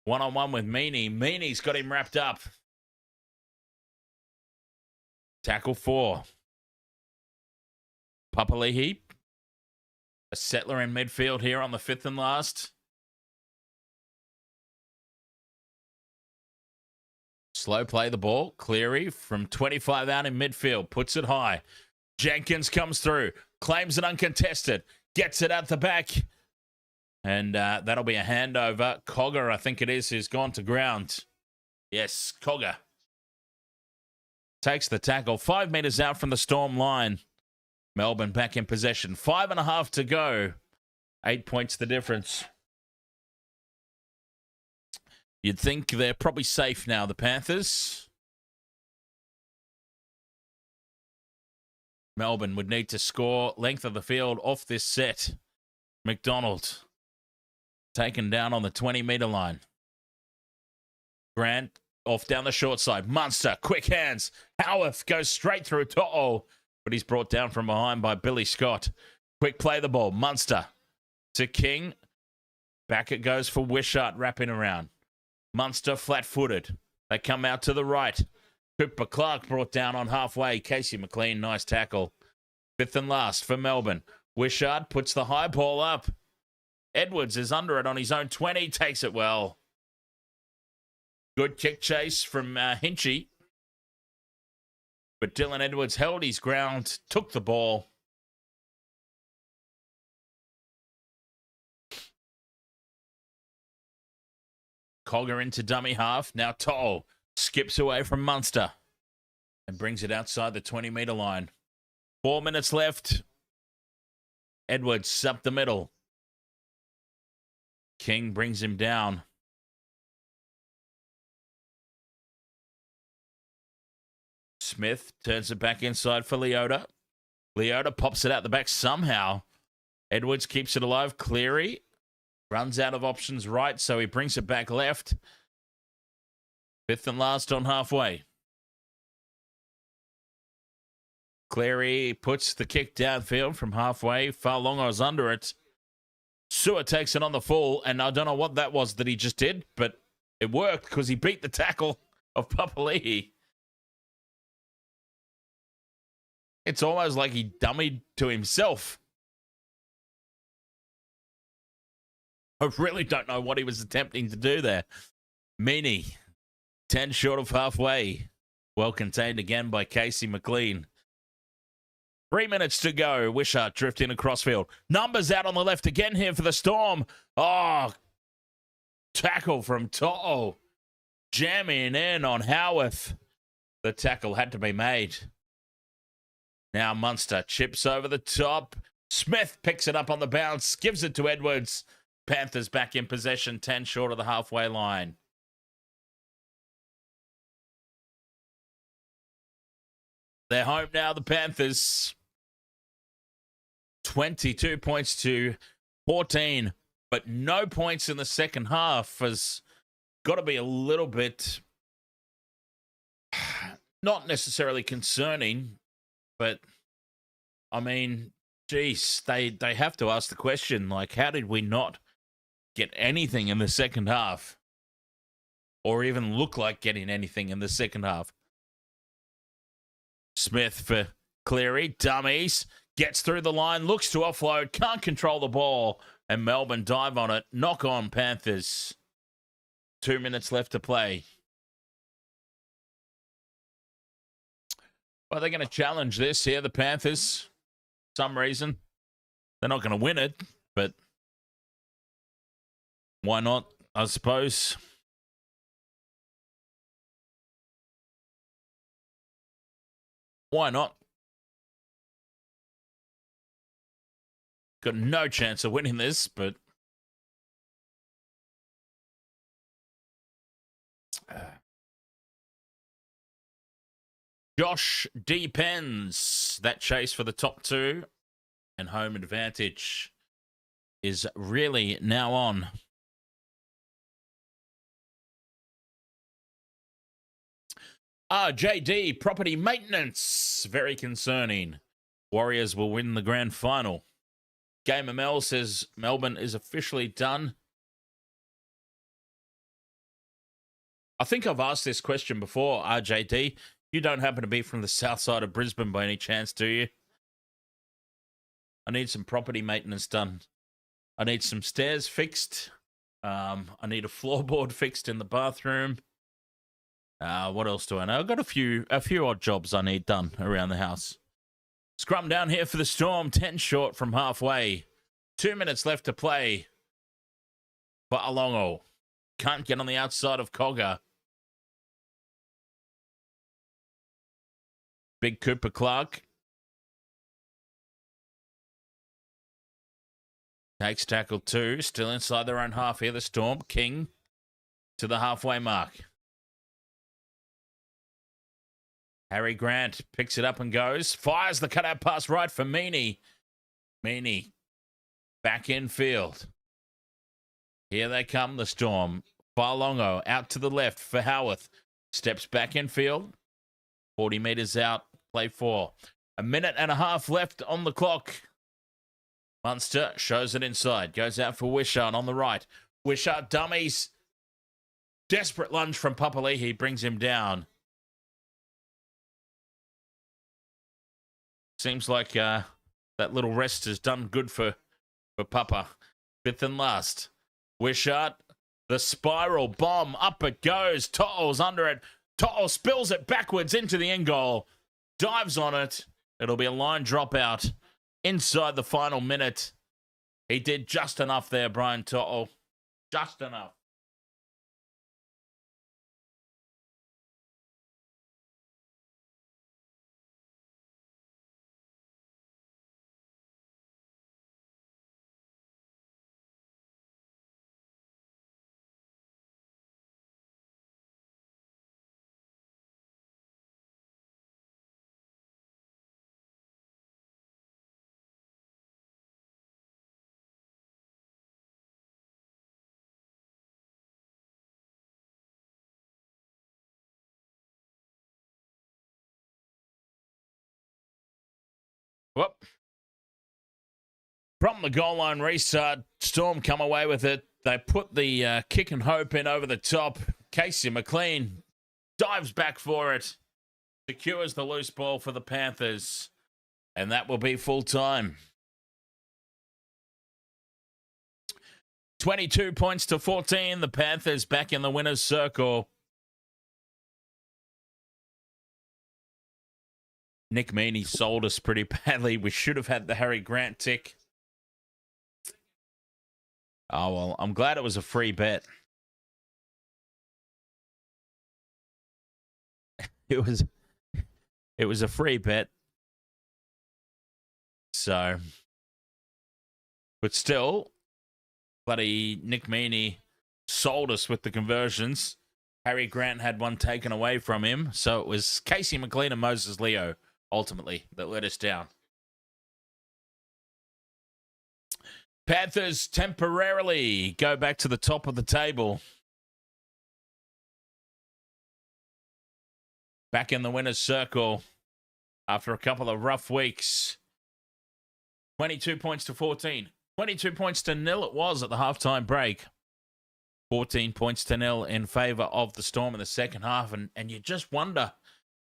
One-on-one with Meaney. Meaney's got him wrapped up. Tackle 4. Papali'i. A settler in midfield here on the 5th and last. Slow play the ball. Cleary from 25 out in midfield. Puts it high. Jenkins comes through. Claims it uncontested. Gets it at the back. And that'll be a handover. Cogger, I think it is, who's gone to ground. Yes, Cogger. Takes the tackle. 5 metres out from the Storm line. Melbourne back in possession. 5.5 to go. 8 points the difference. You'd think they're probably safe now, the Panthers. Melbourne would need to score length of the field off this set. MacDonald taken down on the 20-metre line. Grant off down the short side. Munster, quick hands. Howarth goes straight through To'o, but he's brought down from behind by Billy Scott. Quick play the ball. Munster to King. Back it goes for Wishart wrapping around. Munster flat-footed. They come out to the right. Cooper Clark brought down on halfway. Casey McLean, nice tackle. 5th and last for Melbourne. Wishart puts the high ball up. Edwards is under it on his own 20. Takes it well. Good kick chase from Hinchy. But Dylan Edwards held his ground, took the ball. Cogger into dummy half. Now To'o skips away from Munster and brings it outside the 20-metre line. 4 minutes left. Edwards up the middle. King brings him down. Smith turns it back inside for Leota. Leota pops it out the back somehow. Edwards keeps it alive. Cleary runs out of options right, so he brings it back left. 5th and last on halfway. Cleary puts the kick downfield from halfway. Farlongo's under it. Sewer takes it on the full, and I don't know what that was that he just did, but it worked because he beat the tackle of Papali'i. It's almost like he dummied to himself. I really don't know what he was attempting to do there. Meaney, 10 short of halfway. Well contained again by Casey McLean. 3 minutes to go. Wishart drifting across field. Numbers out on the left again here for the Storm. Oh, tackle from To'o. Jamming in on Howarth. The tackle had to be made. Now Munster chips over the top. Smith picks it up on the bounce, gives it to Edwards. Panthers back in possession, 10 short of the halfway line. They're home now, the Panthers. 22 points to 14, but no points in the second half has got to be a little bit not necessarily concerning, but I mean, geez, they have to ask the question, like, how did we not get anything in the second half? Or even look like getting anything in the second half? Smith for Cleary, dummies, gets through the line, looks to offload, can't control the ball, and Melbourne dive on it. Knock on Panthers. 2 minutes left to play. Well, they're going to challenge this here, the Panthers. For some reason. They're not going to win it, but why not, I suppose. Why not? Got no chance of winning this, but Josh depends. That chase for the top two and home advantage is really now on. JD, property maintenance. Very concerning. Warriors will win the grand final. Gamer Mel says Melbourne is officially done. I think I've asked this question before, RJD. You don't happen to be from the south side of Brisbane by any chance, do you? I need some property maintenance done. I need some stairs fixed. I need a floorboard fixed in the bathroom. What else do I know? I've got a few odd jobs I need done around the house. Scrum down here for the Storm. 10 short from halfway. 2 minutes left to play for Alongo. Can't get on the outside of Cogger. Big Cooper Clark. Takes tackle 2. Still inside their own half here, the Storm. King to the halfway mark. Harry Grant picks it up and goes. Fires the cutout pass right for Meaney. Meaney back in field. Here they come, the Storm. Farlongo out to the left for Howarth. Steps back in field. 40 metres out. Play 4. A minute and a half left on the clock. Munster shows it inside. Goes out for Wishart on the right. Wishart dummies. Desperate lunge from Papali'i brings him down. Seems like that little rest has done good for Papa. 5th and last. Wishart, the spiral bomb. Up it goes. To'o's under it. To'o spills it backwards into the end goal. Dives on it. It'll be a line dropout inside the final minute. He did just enough there, Brian To'o. Just enough. Whoop. From the goal line restart, Storm come away with it. They put the kick and hope in over the top. Casey McLean dives back for it. Secures the loose ball for the Panthers. And that will be full time. 22 points to 14. The Panthers back in the winner's circle. Nick Meaney sold us pretty badly. We should have had the Harry Grant tick. Oh, well, I'm glad it was a free bet. It was a free bet. So, but still, bloody Nick Meaney sold us with the conversions. Harry Grant had one taken away from him. So it was Casey McLean and Moses Leo, ultimately, that let us down. Panthers temporarily go back to the top of the table. Back in the winner's circle after a couple of rough weeks. 22 points to 14. 22 points to 0 it was at the halftime break. 14 points to 0 in favour of the Storm in the second half. And you just wonder.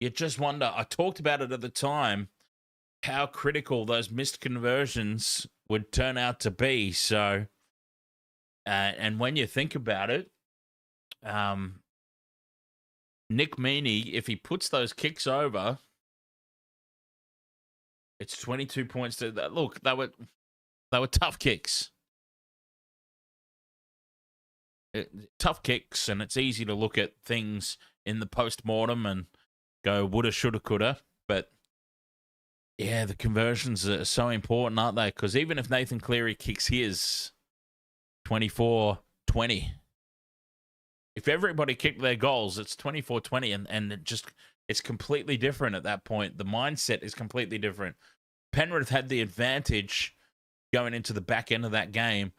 I talked about it at the time, how critical those missed conversions would turn out to be. So, and when you think about it, Nick Meaney, if he puts those kicks over, it's 22 points to that. Look, they were tough kicks. Tough kicks, and it's easy to look at things in the post-mortem and go woulda, shoulda, coulda. But yeah, the conversions are so important, aren't they? Because even if Nathan Cleary kicks his 24-20, if everybody kicked their goals, it's 24-20, and it's completely different at that point. The mindset is completely different. Penrith had the advantage going into the back end of that game.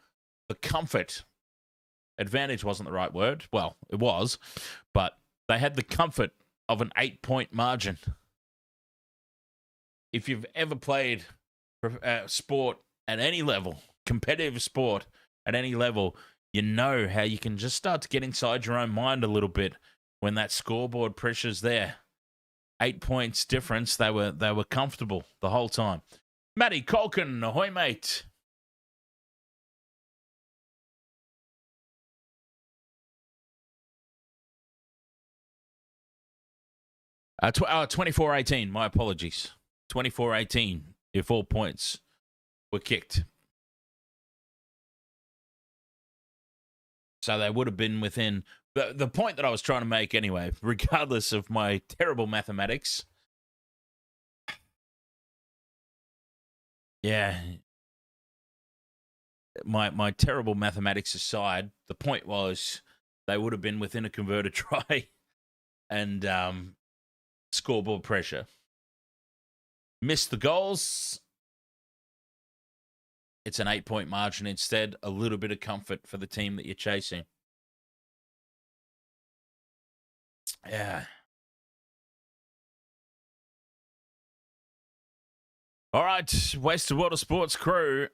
The comfort. Advantage wasn't the right word. Well, it was. But they had the comfort of an 8-point margin. If you've ever played sport at any level, competitive sport at any level, you know how you can just start to get inside your own mind a little bit when that scoreboard pressure's there. 8 points difference. They were comfortable the whole time. Matty Colkin, ahoy, mate. Uh, 24-18, my apologies. 24-18, if all points were kicked. So they would have been within... The point that I was trying to make anyway, regardless of my terrible mathematics... Yeah. My terrible mathematics aside, the point was they would have been within a converted try and scoreboard pressure. Missed the goals. It's an 8-point margin instead. A little bit of comfort for the team that you're chasing. Yeah. All right, Wasted Water Sports crew.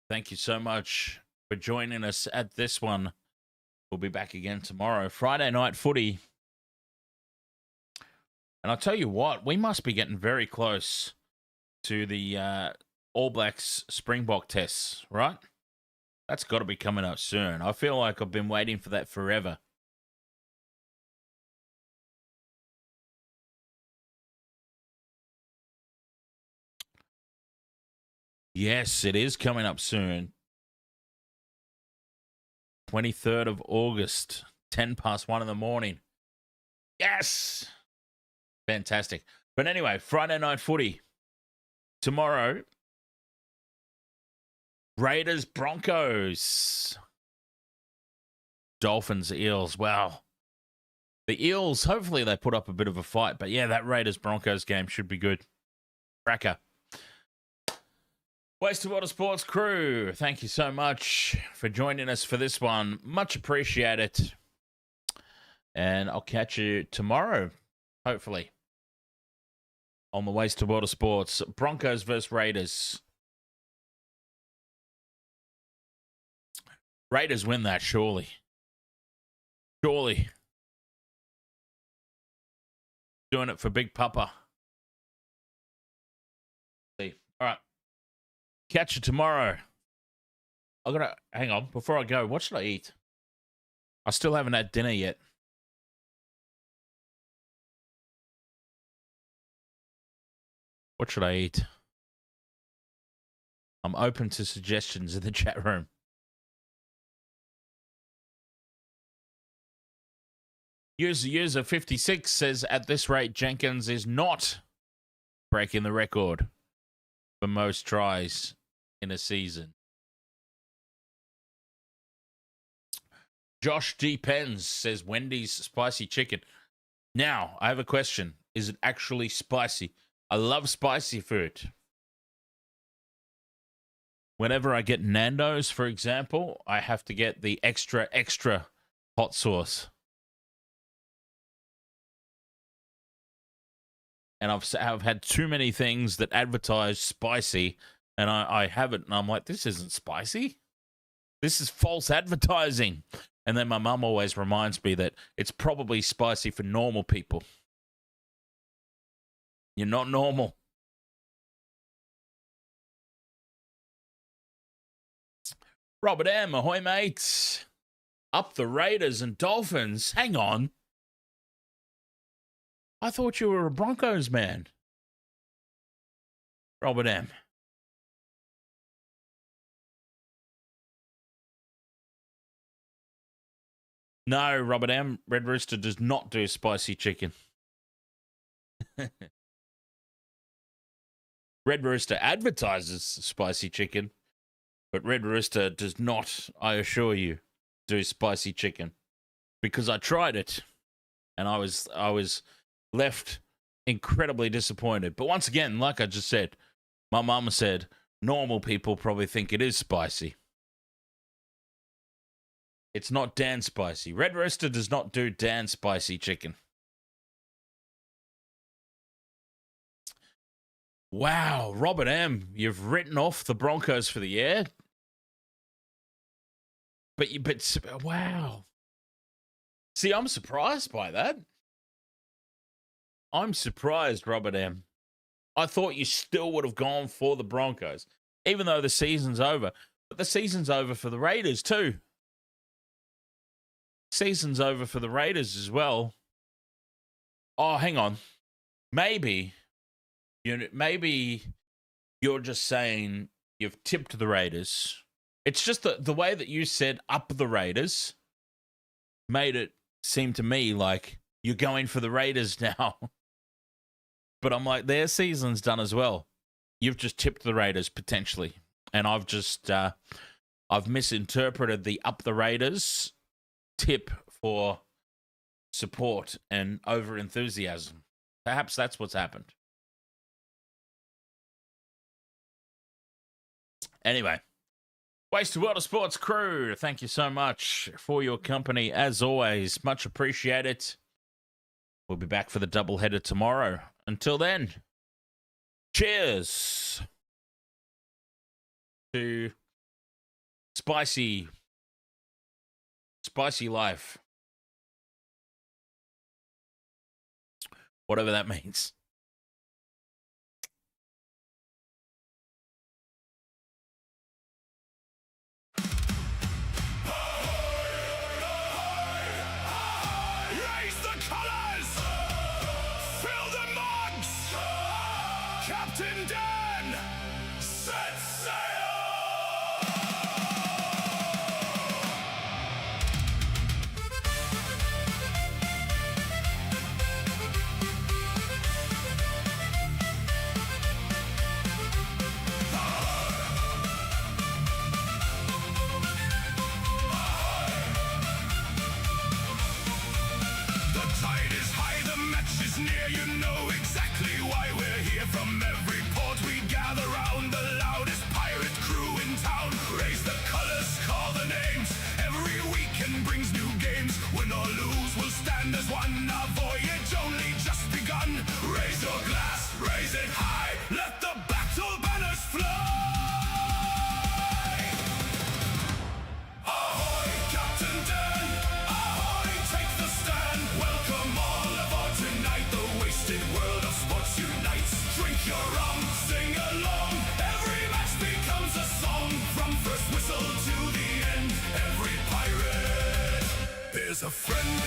Thank you so much for joining us at this one. We'll be back again tomorrow. Friday night footy. And I'll tell you what, we must be getting very close to the All Blacks Springbok tests, right? That's got to be coming up soon. I feel like I've been waiting for that forever. Yes, it is coming up soon. 23rd of August, 10 past 1 in the morning. Yes! Fantastic. But anyway, Friday night footy. Tomorrow, Raiders, Broncos. Dolphins, Eels. Wow. The Eels, hopefully they put up a bit of a fight. But yeah, that Raiders, Broncos game should be good. Cracker. Wasted Water Sports crew, thank you so much for joining us for this one. Much appreciated. And I'll catch you tomorrow, hopefully, on the Wasted Water Sports. Broncos versus Raiders. Raiders win that, surely. Surely. Doing it for Big Papa. See. All right. Catch you tomorrow. Hang on, before I go, what should I eat? I still haven't had dinner yet. What should I eat? I'm open to suggestions in the chat room. User 56 says, at this rate, Jenkins is not breaking the record for most tries in a season. Josh D. Pens says Wendy's spicy chicken. Now, I have a question. Is it actually spicy? I love spicy food. Whenever I get Nando's, for example, I have to get the extra hot sauce. And I've had too many things that advertise spicy, and I haven't, and I'm like, this isn't spicy. This is false advertising. And then my mum always reminds me that it's probably spicy for normal people. You're not normal. Robert M., ahoy, mates. Up the Raiders and Dolphins. Hang on. I thought you were a Broncos man. Robert M. No, Robert M. Red Rooster does not do spicy chicken. Red Rooster advertises spicy chicken, but Red Rooster does not, I assure you, do spicy chicken. Because I tried it, and I was left incredibly disappointed. But once again, like I just said, my mum said, normal people probably think it is spicy. It's not Dan Spicy. Red Rooster does not do Dan Spicy chicken. Wow, Robert M., you've written off the Broncos for the year. But wow. See, I'm surprised by that. I'm surprised, Robert M. I thought you still would have gone for the Broncos, even though the season's over. But the season's over for the Raiders too. Season's over for the Raiders as well. Oh, hang on. Maybe you're just saying you've tipped the Raiders. It's just the way that you said up the Raiders made it seem to me like you're going for the Raiders now. But I'm like, their season's done as well. You've just tipped the Raiders potentially. And I've just, I've misinterpreted the up the Raiders tip for support and over enthusiasm. Perhaps that's what's happened. Anyway, Wasted World of Sports crew, thank you so much for your company. As always, much appreciated. We'll be back for the doubleheader tomorrow. Until then, cheers to spicy life. Whatever that means. Raise the colors! Fill the mugs! Captain Dan! Set sail! The tide is high, the match is near. You know exactly why we're here. From every port we gather round, the loudest pirate crew in town. Raise the colors, call the names. Every weekend brings new games. Win or lose, we'll stand as one. Our voyage only just begun. Raise your glass, raise it high. Let the battle banners fly. Ahoy, Captain Dan! Ahoy, take the stand! Welcome all aboard tonight. The wasted world of sports unites. Drink your rum, sing along. Every match becomes a song. From first whistle to the end, every pirate is a friend.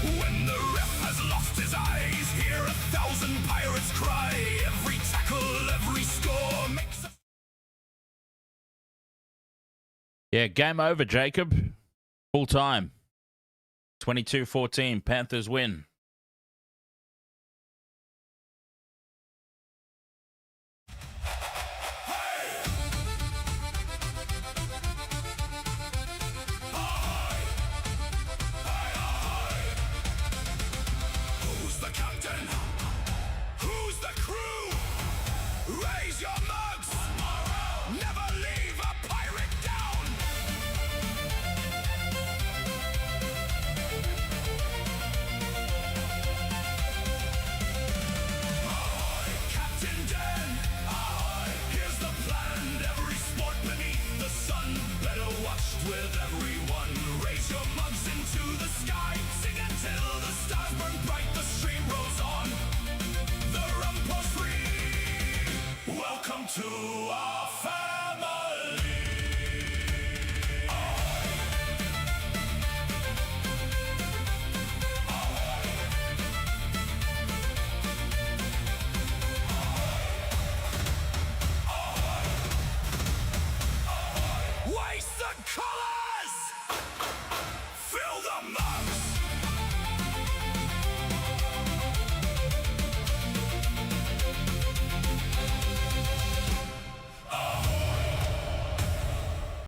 When the ref has lost his eyes, hear 1,000 pirates cry. Every tackle, every score makes a... Yeah, game over, Jacob. Full time. 22-14. Panthers win. Who's the captain? Who's the crew? Raise your mugs! Never leave a pirate down! Ahoy, Captain Dan! Ahoy, here's the plan. Every sport beneath the sun, better watched with everyone. Raise your mugs into the sky. Sing until the stars burn bright. The stream rolls on. The rum pours free. Welcome to our family. Waste the colors!